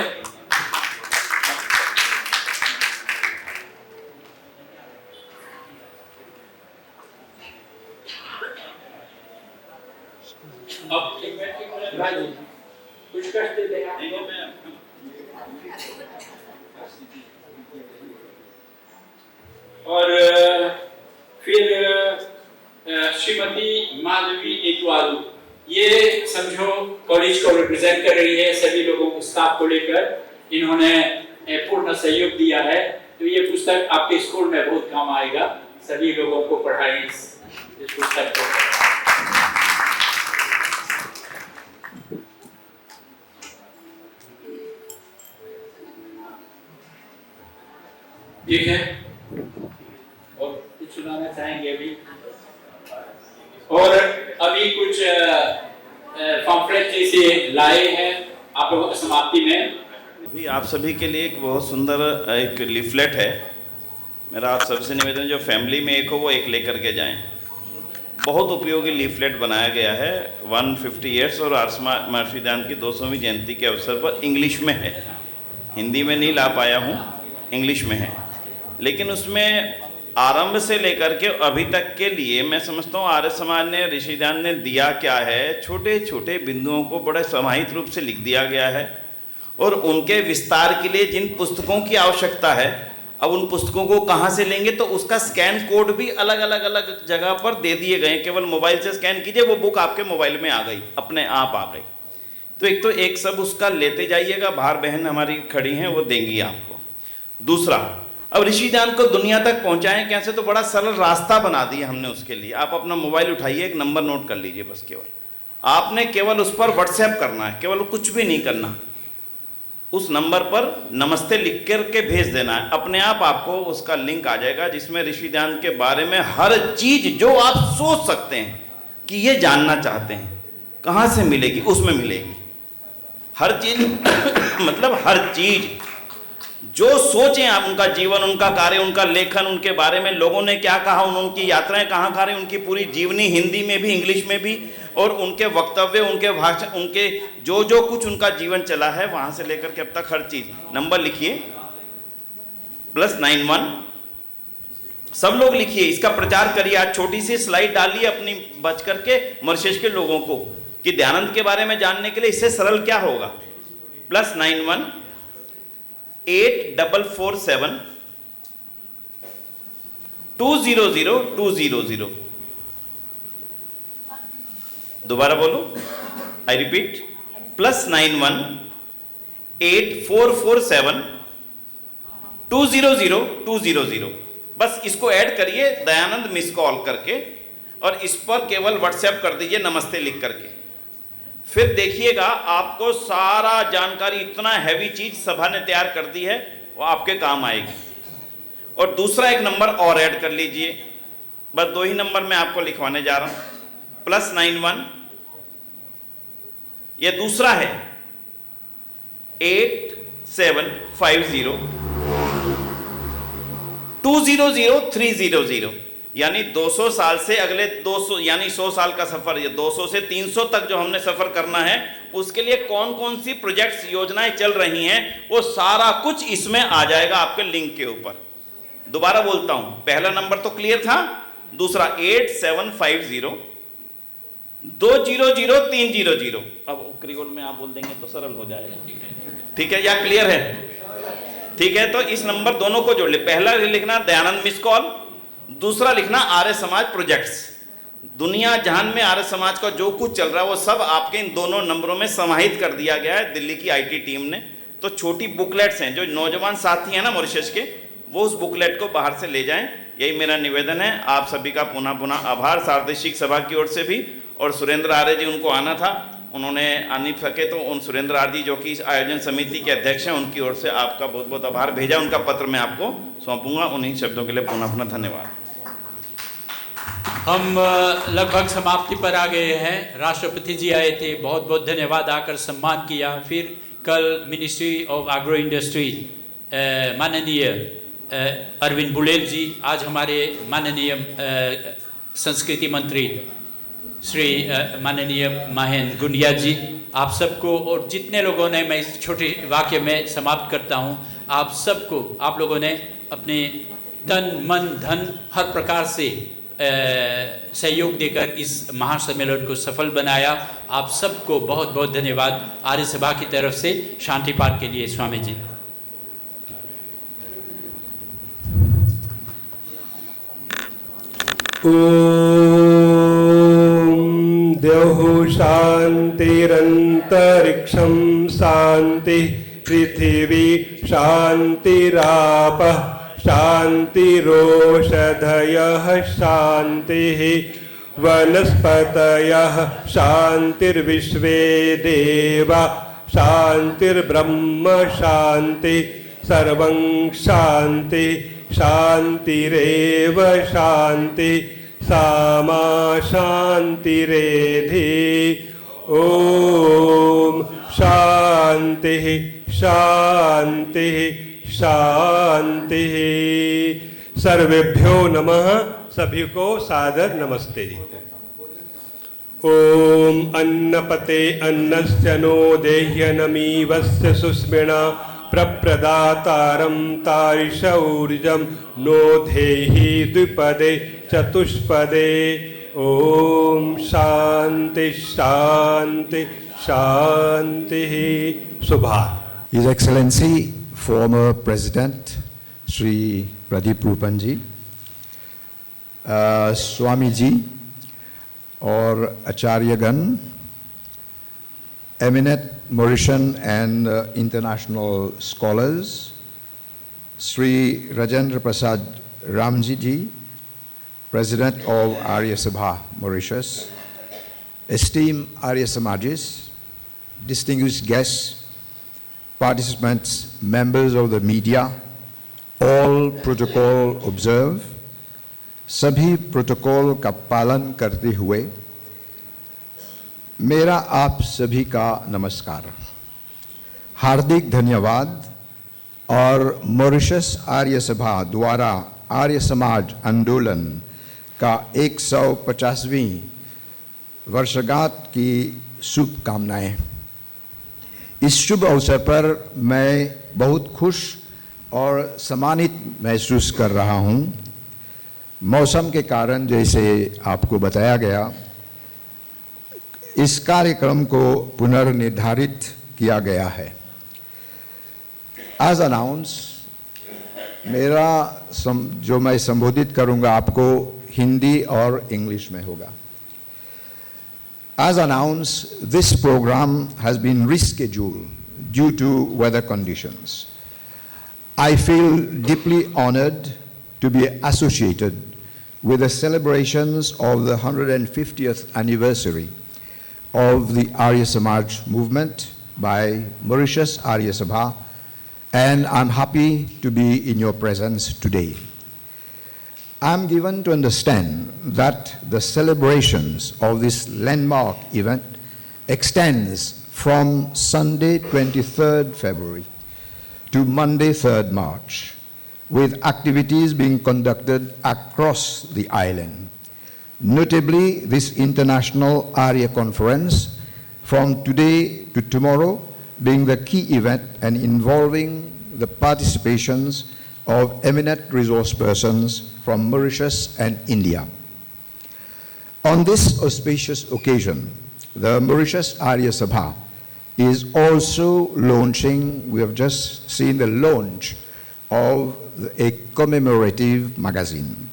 अब कुछ कष्ट देते हैं और फिर श्रीमती माधवी इतवालू, ये समझो कॉलेज को रिप्रेजेंट कर रही है, सभी लोगों को स्टाफ को लेकर इन्होंने पूर्ण सहयोग दिया है। तो ये पुस्तक आपके स्कूल में बहुत काम आएगा, सभी लोगों को पढ़ाएं इस पुस्तक को। ठीक है, और कुछ सुनाना चाहेंगे अभी? और अभी कुछ पम्फलेट जैसे लाए हैं आप लोगों की समाप्ति में। अभी आप सभी के लिए एक बहुत सुंदर एक लीफलेट है। मेरा आप सबसे निवेदन, जो फैमिली में एक हो वो एक लेकर के जाएं। बहुत उपयोगी लीफलेट बनाया गया है 150 ईयर्स और आर्ष महर्षि दयानंद की 200वीं जयंती के अवसर पर। इंग्लिश में है, हिंदी में नहीं ला पाया हूँ, इंग्लिश में है, लेकिन उसमें आरंभ से लेकर के अभी तक के लिए मैं समझता हूँ आर्य समाज ने, ऋषि दयानंद ने दिया क्या है, छोटे छोटे बिंदुओं को बड़े समाहित रूप से लिख दिया गया है। और उनके विस्तार के लिए जिन पुस्तकों की आवश्यकता है, अब उन पुस्तकों को कहाँ से लेंगे, तो उसका स्कैन कोड भी अलग अलग जगह पर दे दिए गए। केवल मोबाइल से स्कैन कीजिए, वो बुक आपके मोबाइल में आ गई, अपने आप आ गई। तो एक सब उसका लेते जाइएगा, बाहर बहन हमारी खड़ी हैं, वो देंगी आपको। दूसरा, अब ऋषि दयानंद को दुनिया तक पहुंचाएं कैसे, तो बड़ा सरल रास्ता बना दिया हमने उसके लिए। आप अपना मोबाइल उठाइए, एक नंबर नोट कर लीजिए, बस केवल आपने केवल उस पर व्हाट्सएप करना है, केवल कुछ भी नहीं करना। उस नंबर पर नमस्ते लिख करके भेज देना है, अपने आप आपको उसका लिंक आ जाएगा जिसमें ऋषि दयानंद के बारे में हर चीज जो आप सोच सकते हैं कि ये जानना चाहते हैं, कहाँ से मिलेगी, उसमें मिलेगी हर चीज। मतलब हर चीज जो सोचें आप, उनका जीवन, उनका कार्य, उनका लेखन, उनके बारे में लोगों ने क्या कहा, उनकी यात्राएं कहाँ कहाँ रही, उनकी पूरी जीवनी हिंदी में भी इंग्लिश में भी, और उनके वक्तव्य, उनके भाषण, उनके जो कुछ उनका जीवन चला है वहां से लेकर के अब तक हर चीज। नंबर लिखिए +91, सब लोग लिखिए, इसका प्रचार करिए। आज छोटी सी स्लाइड डालिए अपनी बच करके मॉरिशस के लोगों को कि दयानंद के बारे में जानने के लिए इससे सरल क्या होगा। +91 8447 200 200। दोबारा बोलो, आई रिपीट, +91 8447 200 200। बस इसको ऐड करिए दयानंद मिस कॉल करके, और इस पर केवल व्हाट्सएप कर दीजिए नमस्ते लिख करके। फिर देखिएगा आपको सारा जानकारी, इतना हैवी चीज सभा ने तैयार कर दी है, वो आपके काम आएगी। और दूसरा एक नंबर और ऐड कर लीजिए, बस 2 ही नंबर मैं आपको लिखवाने जा रहा हूं। +91, ये दूसरा है 8750 200 300, यानी 200 साल से अगले 200 यानी 100 साल का सफर, ये 200 से 300 तक जो हमने सफर करना है, उसके लिए कौन कौन सी प्रोजेक्ट्स, योजनाएं चल रही हैं, वो सारा कुछ इसमें आ जाएगा आपके लिंक के ऊपर। दोबारा बोलता हूं, पहला नंबर तो क्लियर था, दूसरा 8750 200 300। अब क्रियोल में आप बोल देंगे तो सरल हो जाएगा, ठीक है, या क्लियर है? ठीक है, तो इस नंबर दोनों को जोड़ ले। पहला लिखना दयानंद मिस कॉल, दूसरा लिखना आर्य समाज प्रोजेक्ट्स, दुनिया जहान में आर्य समाज का जो कुछ चल रहा है वो सब आपके इन दोनों नंबरों में समाहित कर दिया गया है दिल्ली की आईटी टीम ने। तो छोटी बुकलेट्स हैं, जो नौजवान साथी हैं ना मॉरिशस के, वो उस बुकलेट को बाहर से ले जाएं, यही मेरा निवेदन है। आप सभी का पुनः पुनः आभार सार्वदेशिक सभा की ओर से भी। और सुरेंद्र आर्य जी, उनको आना था, उन्होंने आ नहीं सके, तो उन सुरेंद्र आर्य जी जो कि इस आयोजन समिति के अध्यक्ष हैं, उनकी ओर से आपका बहुत बहुत आभार भेजा। उनका पत्र मैं आपको सौंपूंगा। उन्हीं शब्दों के लिए पुनः पुनः धन्यवाद। हम लगभग समाप्ति पर आ गए हैं। राष्ट्रपति जी आए थे, बहुत बहुत धन्यवाद, आकर सम्मान किया। फिर कल मिनिस्ट्री ऑफ एग्रो इंडस्ट्री माननीय अरविंद बुलेल जी, आज हमारे माननीय संस्कृति मंत्री श्री माननीय महेंद्र गुंडिया जी, आप सबको और जितने लोगों ने, मैं इस छोटे वाक्य में समाप्त करता हूं, आप सबको, आप लोगों ने अपने तन मन धन हर प्रकार से सहयोग देकर इस महासम्मेलन को सफल बनाया। आप सबको बहुत बहुत धन्यवाद। आर्य सभा की तरफ से शांति पाठ के लिए स्वामी जी। ओम द्यौः शान्तिरन्तरिक्षं शान्ति पृथिवी शान्तिरापः शान्तिरोषधयः शान्तिः वनस्पतयः शान्तिर्विश्वे देवा शान्तिर्ब्रह्म शान्ति सर्वं शान्ति शान्तिरेव शान्ति सामा शान्तिरेधि। ओम शान्तिः शान्तिः शान्तिः। सर्वेभ्यो नमः। सभी को सादर नमस्ते जी। ओम अन्नपते अन्नस्य नो देह्यनमीवस्य सुस्मिना प्रप्रदातारं तारिशौर्जं नो धेहि द्विपदे चतुष्पदे। ओम शांति शांति शांति। Subhash. His Excellency former President Sri Pradeep Rupan ji, Swami ji और आचार्यगण, eminent Mauritian and international scholars, Sri Rajendra Prasad Ramji ji, President of Arya Sabha Mauritius, esteemed Arya Samajis, distinguished guests, participants, members of the media, all protocol observe, सभी protocol का पालन करते हुए मेरा आप सभी का नमस्कार, हार्दिक धन्यवाद और मॉरिशस आर्य सभा द्वारा आर्य समाज आंदोलन का 150वीं वर्षगांठ की शुभकामनाएं। इस शुभ अवसर पर मैं बहुत खुश और सम्मानित महसूस कर रहा हूं। मौसम के कारण, जैसे आपको बताया गया, इस कार्यक्रम को पुनर्निर्धारित किया गया है। एज अनाउंस, मेरा जो मैं संबोधित करूंगा आपको हिंदी और इंग्लिश में होगा। As announced, this program has been rescheduled due to weather conditions. I feel deeply honored to be associated with the celebrations of the 150th anniversary of the Arya Samaj movement by Mauritius Arya Sabha, and I'm happy to be in your presence today. I'm given to understand that the celebrations of this landmark event extends from Sunday 23rd February to Monday 3rd March, with activities being conducted across the island. Notably, this International Arya Conference from today to tomorrow being the key event and involving the participations of eminent resource persons from Mauritius and India. On this auspicious occasion, the Mauritius Arya Sabha is also launching, we have just seen the launch of a commemorative magazine.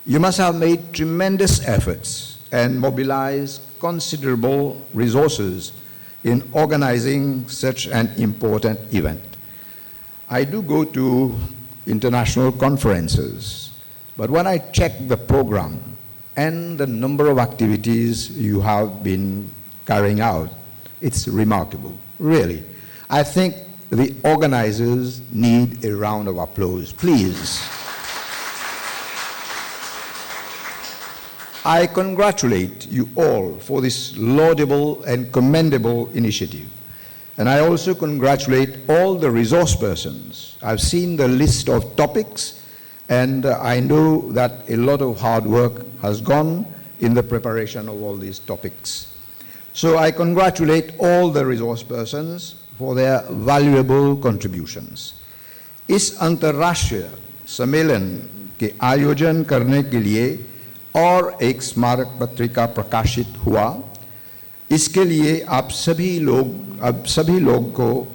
You must have made tremendous efforts and mobilized considerable resources in organizing such an important event. I do go to international conferences, but when I check the program and the number of activities you have been carrying out, it's remarkable, really. I think the organizers need a round of applause, please. I congratulate you all for this laudable and commendable initiative. And I also congratulate all the resource persons. I've seen the list of topics, and I know that a lot of hard work has gone in the preparation of all these topics. So I congratulate all the resource persons for their valuable contributions. इस अंतर्राष्ट्रीय सम्मेलन के आयोजन करने के लिए और एक स्मारक पत्रिका प्रकाशित हुआ, इसके लिए आप सभी लोग को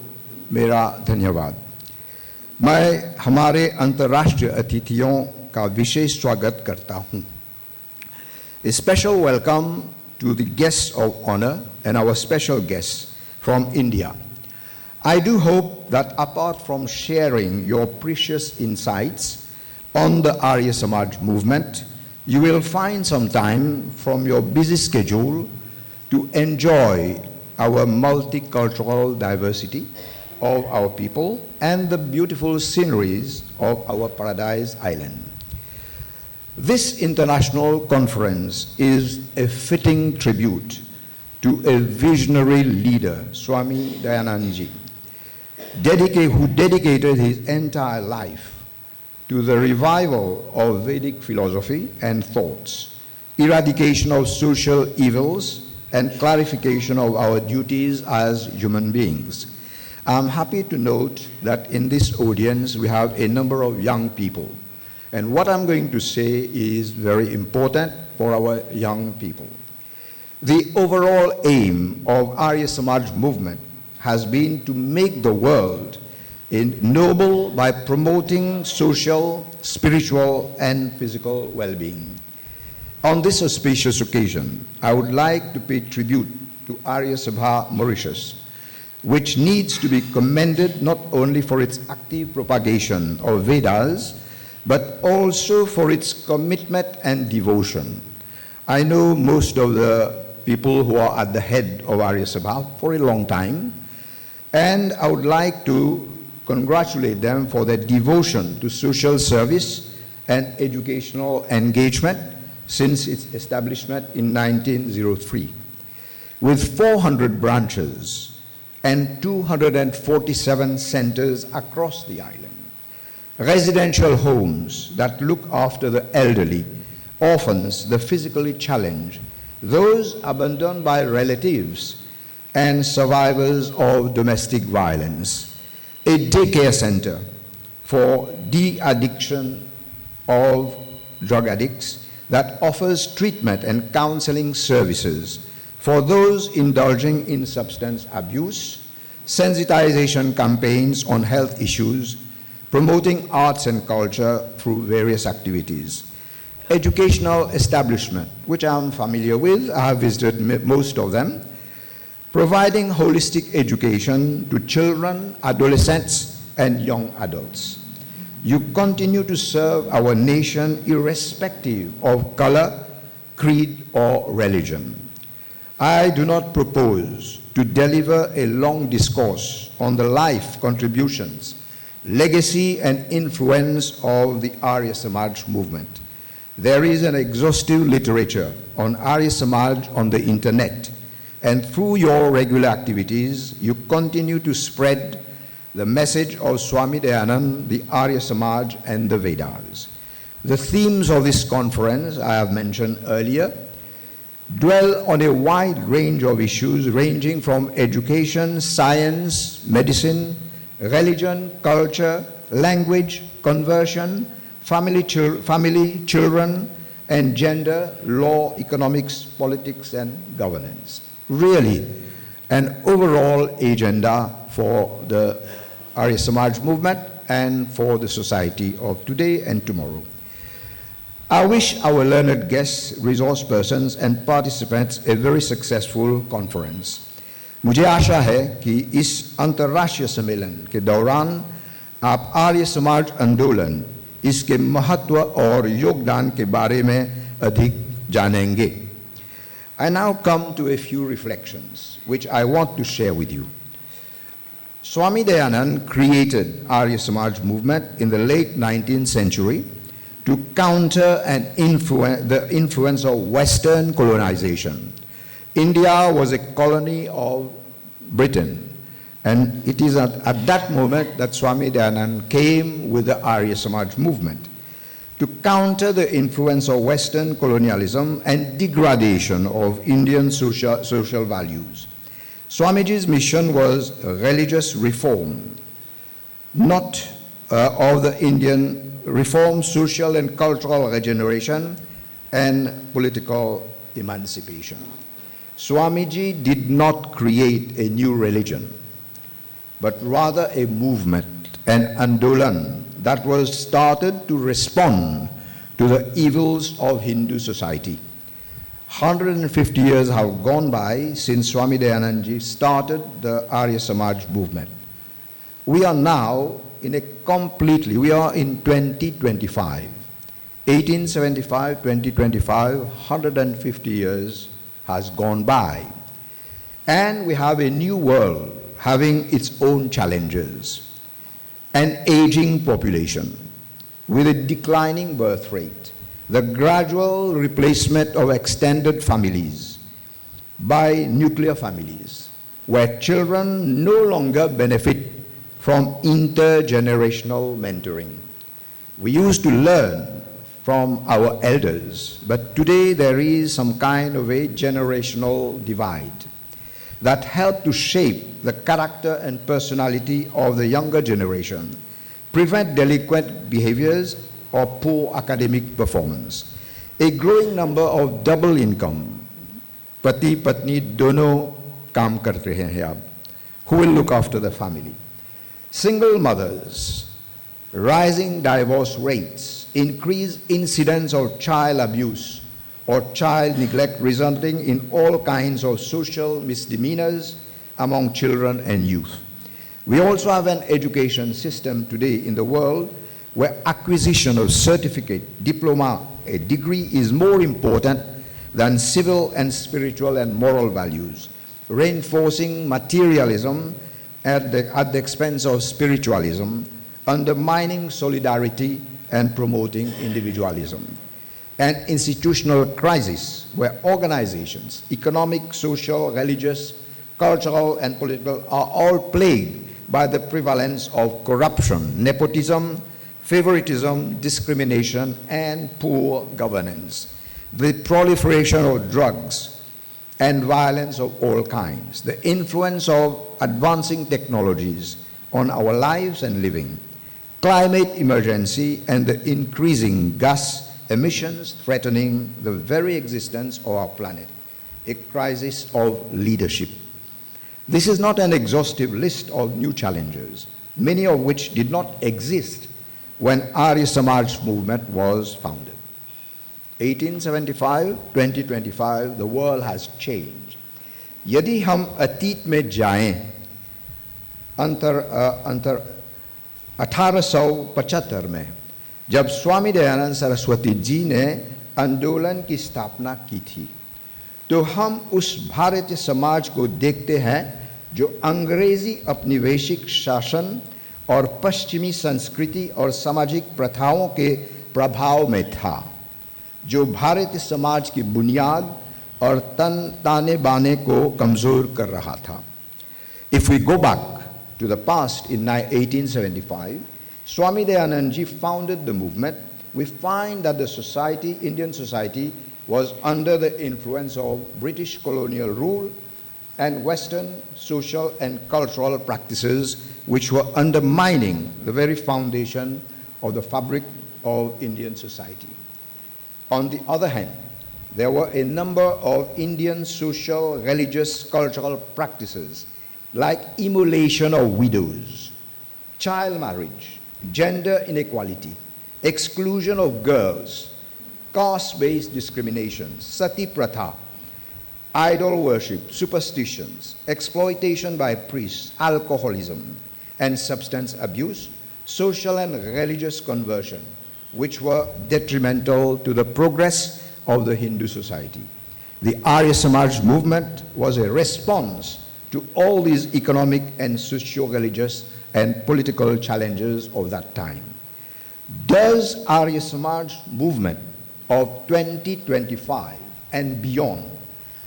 मेरा धन्यवाद। मैं हमारे अंतर्राष्ट्रीय अतिथियों का विशेष स्वागत करता हूँ। A special welcome to the guests of honor and our special guests from India. I do hope that apart from sharing your precious insights on the Arya Samaj movement, you will find some time from your busy schedule to enjoy our multicultural diversity of our people and the beautiful sceneries of our Paradise Island. This international conference is a fitting tribute to a visionary leader, Swami Dayananda Ji, who dedicated his entire life to the revival of Vedic philosophy and thoughts, eradication of social evils, and clarification of our duties as human beings. I'm happy to note that in this audience we have a number of young people. And what I'm going to say is very important for our young people. The overall aim of Arya Samaj movement has been to make the world noble by promoting social, spiritual, and physical well-being. On this auspicious occasion, I would like to pay tribute to Arya Sabha Mauritius, which needs to be commended not only for its active propagation of Vedas, but also for its commitment and devotion. I know most of the people who are at the head of Arya Sabha for a long time, and I would like to congratulate them for their devotion to social service and educational engagement since its establishment in 1903. With 400 branches and 247 centers across the island, residential homes that look after the elderly, orphans, the physically challenged, those abandoned by relatives, and survivors of domestic violence, a daycare center for de-addiction of drug addicts that offers treatment and counseling services for those indulging in substance abuse, sensitization campaigns on health issues, promoting arts and culture through various activities. Educational establishment, which I'm familiar with, I have visited most of them, providing holistic education to children, adolescents, and young adults. You continue to serve our nation irrespective of color, creed, or religion. I do not propose to deliver a long discourse on the life, contributions, legacy, and influence of the Arya Samaj movement. There is an exhaustive literature on Arya Samaj on the internet, and through your regular activities, you continue to spread the message of Swami Dayananda, the Arya Samaj, and the Vedas. The themes of this conference, I have mentioned earlier, dwell on a wide range of issues ranging from education, science, medicine, religion, culture, language, conversion, family, children, and gender, law, economics, politics, and governance. Really, an overall agenda for the Arya Samaj movement and for the society of today and tomorrow. I wish our learned guests, resource persons and participants a very successful conference. मुझे आशा है कि इस अंतर्राष्ट्रीय सम्मेलन के दौरान आप आर्य समाज आंदोलन, इसके महत्व और योगदान के बारे में अधिक जानेंगे. I now come to a few reflections which I want to share with you. Swami Dayanand created Arya Samaj movement in the late 19th century to counter the influence of Western colonization. India was a colony of Britain, and it is at that moment that Swami Dayanand came with the Arya Samaj movement to counter the influence of Western colonialism and degradation of Indian social values. Swamiji's mission was religious reform, not of the Indian reform, social and cultural regeneration, and political emancipation. Swamiji did not create a new religion, but rather a movement, an andolan, that was started to respond to the evils of Hindu society. 150 years have gone by since Swami Dayanandji started the Arya Samaj movement. We are now we are in 2025. 1875, 2025, 150 years has gone by. And we have a new world having its own challenges. An aging population with a declining birth rate, the gradual replacement of extended families by nuclear families, where children no longer benefit from intergenerational mentoring. We used to learn from our elders, but today there is some kind of a generational divide that help to shape the character and personality of the younger generation, prevent delinquent behaviors or poor academic performance. A growing number of double income, pati patni dono kaam kar rahe hain ab, who will look after the family. Single mothers, rising divorce rates, increased incidence of child abuse or child neglect resulting in all kinds of social misdemeanors among children and youth. We also have an education system today in the world where acquisition of certificate, diploma, a degree is more important than civil and spiritual and moral values, reinforcing materialism at the expense of spiritualism, undermining solidarity and promoting individualism. An institutional crisis where organizations, economic, social, religious, cultural, and political are all plagued by the prevalence of corruption, nepotism, favoritism, discrimination, and poor governance. The proliferation of drugs and violence of all kinds, the influence of advancing technologies on our lives and living, climate emergency, and the increasing gas emissions threatening the very existence of our planet, a crisis of leadership. This is not an exhaustive list of new challenges, many of which did not exist when Arya Samaj movement was founded. 1875, 2025, the world has changed. यदि हम अतीत में जाएं, 1875 में जब स्वामी दयानंद सरस्वती जी ने आंदोलन की स्थापना की थी, तो हम उस भारतीय समाज को देखते हैं जो अंग्रेजी औपनिवेशिक शासन और पश्चिमी संस्कृति और सामाजिक प्रथाओं के प्रभाव में था, जो भारतीय समाज की बुनियाद और ताने बाने को कमज़ोर कर रहा था. If we go back to the past in 1875, Swami Dayanand Ji founded the movement. We find that the society, Indian society, was under the influence of British colonial rule and Western social and cultural practices which were undermining the very foundation of the fabric of Indian society. On the other hand, there were a number of Indian social, religious, cultural practices like immolation of widows, child marriage, gender inequality, exclusion of girls, caste-based discrimination, sati pratha, idol worship, superstitions, exploitation by priests, alcoholism, and substance abuse, social and religious conversion, which were detrimental to the progress of the Hindu society. The Arya Samaj movement was a response to all these economic and socio-religious and political challenges of that time. Does Arya Samaj movement of 2025 and beyond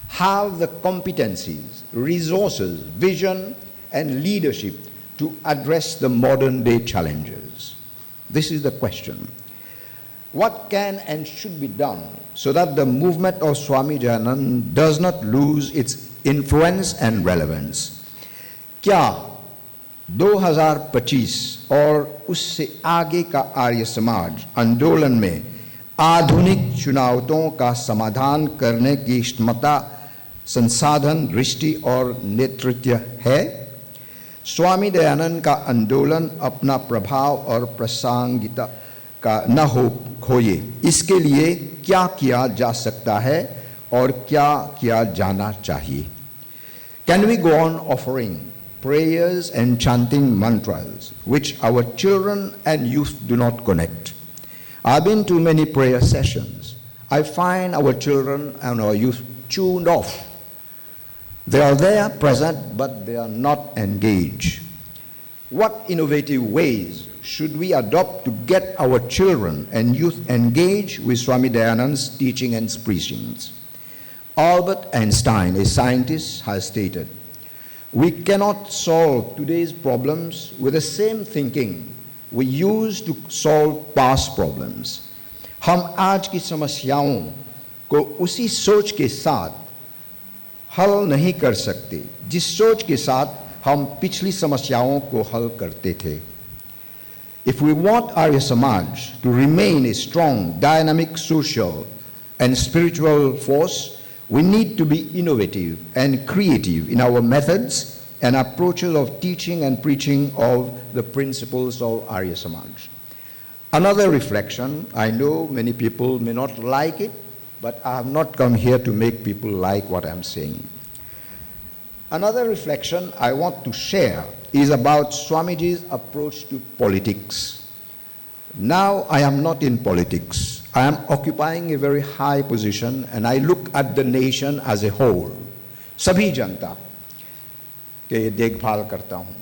have the competencies, resources, vision, and leadership to address the modern day challenges? This is the question. What can and should be done so that the movement of Swami Dayanand does not lose its influence and relevance? क्या 2025 और उससे आगे का आर्य समाज आंदोलन में आधुनिक चुनौतियों का समाधान करने की क्षमता, संसाधन, दृष्टि और नेतृत्व है? स्वामी दयानंद का आंदोलन अपना प्रभाव और प्रासंगिकता का न हो खोए, इसके लिए क्या किया जा सकता है और क्या किया जाना चाहिए? Can we go on offering prayers and chanting mantras which our children and youth do not connect? I've been to many prayer sessions. I find our children and our youth tuned off. They are there present, but they are not engaged. What innovative ways should we adopt to get our children and youth engaged with Swami Dayanand's teaching and preachings? Albert Einstein, a scientist, has stated, we cannot solve today's problems with the same thinking we used to solve past problems. हम आज की समस्याओं को उसी सोच के साथ हल नहीं कर सकते जिस सोच के साथ हम पिछली समस्याओं को हल करते थे. If we want Arya Samaj to remain a strong, dynamic social and spiritual force, we need to be innovative and creative in our methods and approaches of teaching and preaching of the principles of Arya Samaj. Another reflection, I know many people may not like it, but I have not come here to make people like what I'm saying. Another reflection I want to share is about Swamiji's approach to politics. Now I am not in politics. I am occupying a very high position and I look at the nation as a whole. सभी जनता के देखभाल करता हूँ.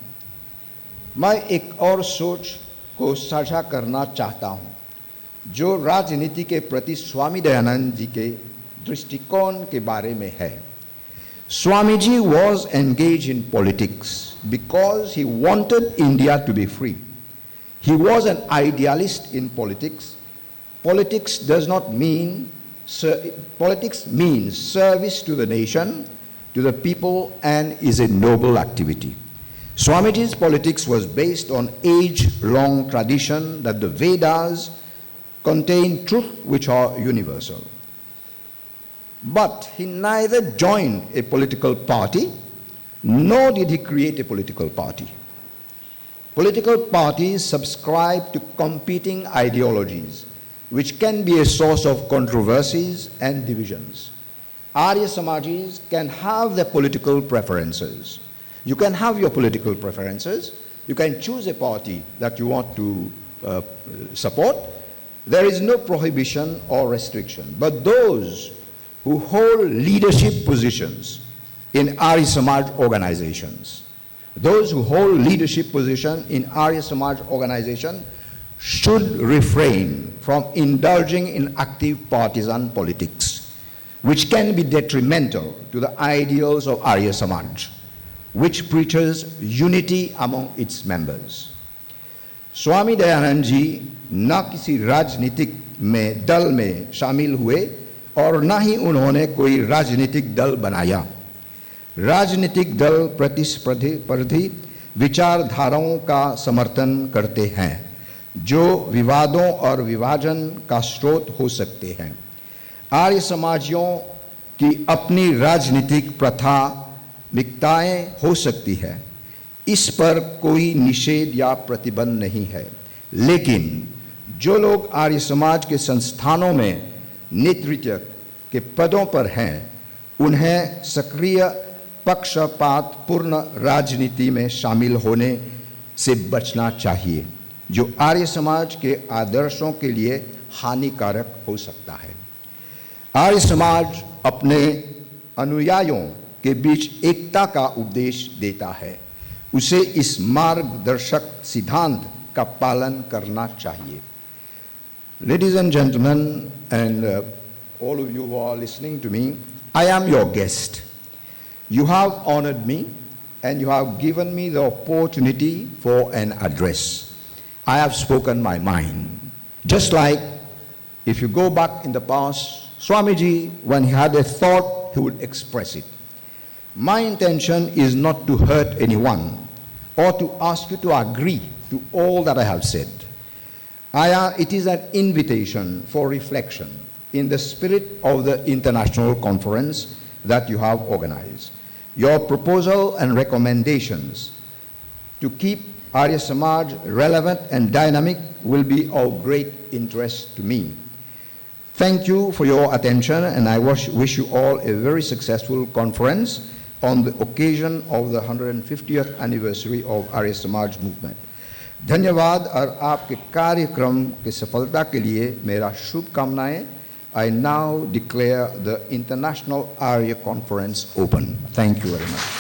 मैं एक और सोच को साझा करना चाहता हूँ जो राजनीति के प्रति स्वामी दयानंद जी के दृष्टिकोण के बारे में है. Swamiji was engaged in politics because he wanted India to be free. He was an idealist in politics. Politics means service to the nation, to the people, and is a noble activity. Swamiji's politics was based on age-long tradition that the Vedas contain truth which are universal. But he neither joined a political party, nor did he create a political party. Political parties subscribe to competing ideologies, which can be a source of controversies and divisions. Arya Samajis can have their political preferences. You can have your political preferences. You can choose a party that you want to support. There is no prohibition or restriction. But those who hold leadership positions in Arya Samaj organizations, those who hold leadership position in Arya Samaj organization should refrain from indulging in active partisan politics, which can be detrimental to the ideals of Arya Samaj, which preaches unity among its members. Swami Dayanand ji न किसी राजनीतिक में दल में शामिल हुए और न ही उन्होंने कोई राजनीतिक दल बनाया. राजनीतिक दल प्रतिस्पर्धी विचारधाराओं का समर्थन करते हैं जो विवादों और विभाजन का स्रोत हो सकते हैं. आर्य समाजियों की अपनी राजनीतिक प्राथमिकताएं हो सकती है, इस पर कोई निषेध या प्रतिबंध नहीं है. लेकिन जो लोग आर्य समाज के संस्थानों में नेतृत्व के पदों पर हैं उन्हें सक्रिय पक्षपातपूर्ण राजनीति में शामिल होने से बचना चाहिए, जो आर्य समाज के आदर्शों के लिए हानिकारक हो सकता है। आर्य समाज अपने अनुयायियों के बीच एकता का उपदेश देता है। उसे इस मार्गदर्शक सिद्धांत का पालन करना चाहिए। Ladies and gentlemen, and all of you who are listening to me, I am your guest. You have honored me and you have given me the opportunity for an address. I have spoken my mind. Just like if you go back in the past, Swamiji, when he had a thought, he would express it. My intention is not to hurt anyone or to ask you to agree to all that I have said. It is an invitation for reflection in the spirit of the international conference that you have organized. Your proposal and recommendations to keep Arya Samaj relevant and dynamic will be of great interest to me. Thank you for your attention, and I wish you all a very successful conference on the occasion of the 150th anniversary of Arya Samaj movement. धन्यवाद और आपके कार्यक्रम की सफलता के लिए मेरा शुभकामनाएं। I now declare the International Arya Conference open. Thank you very much.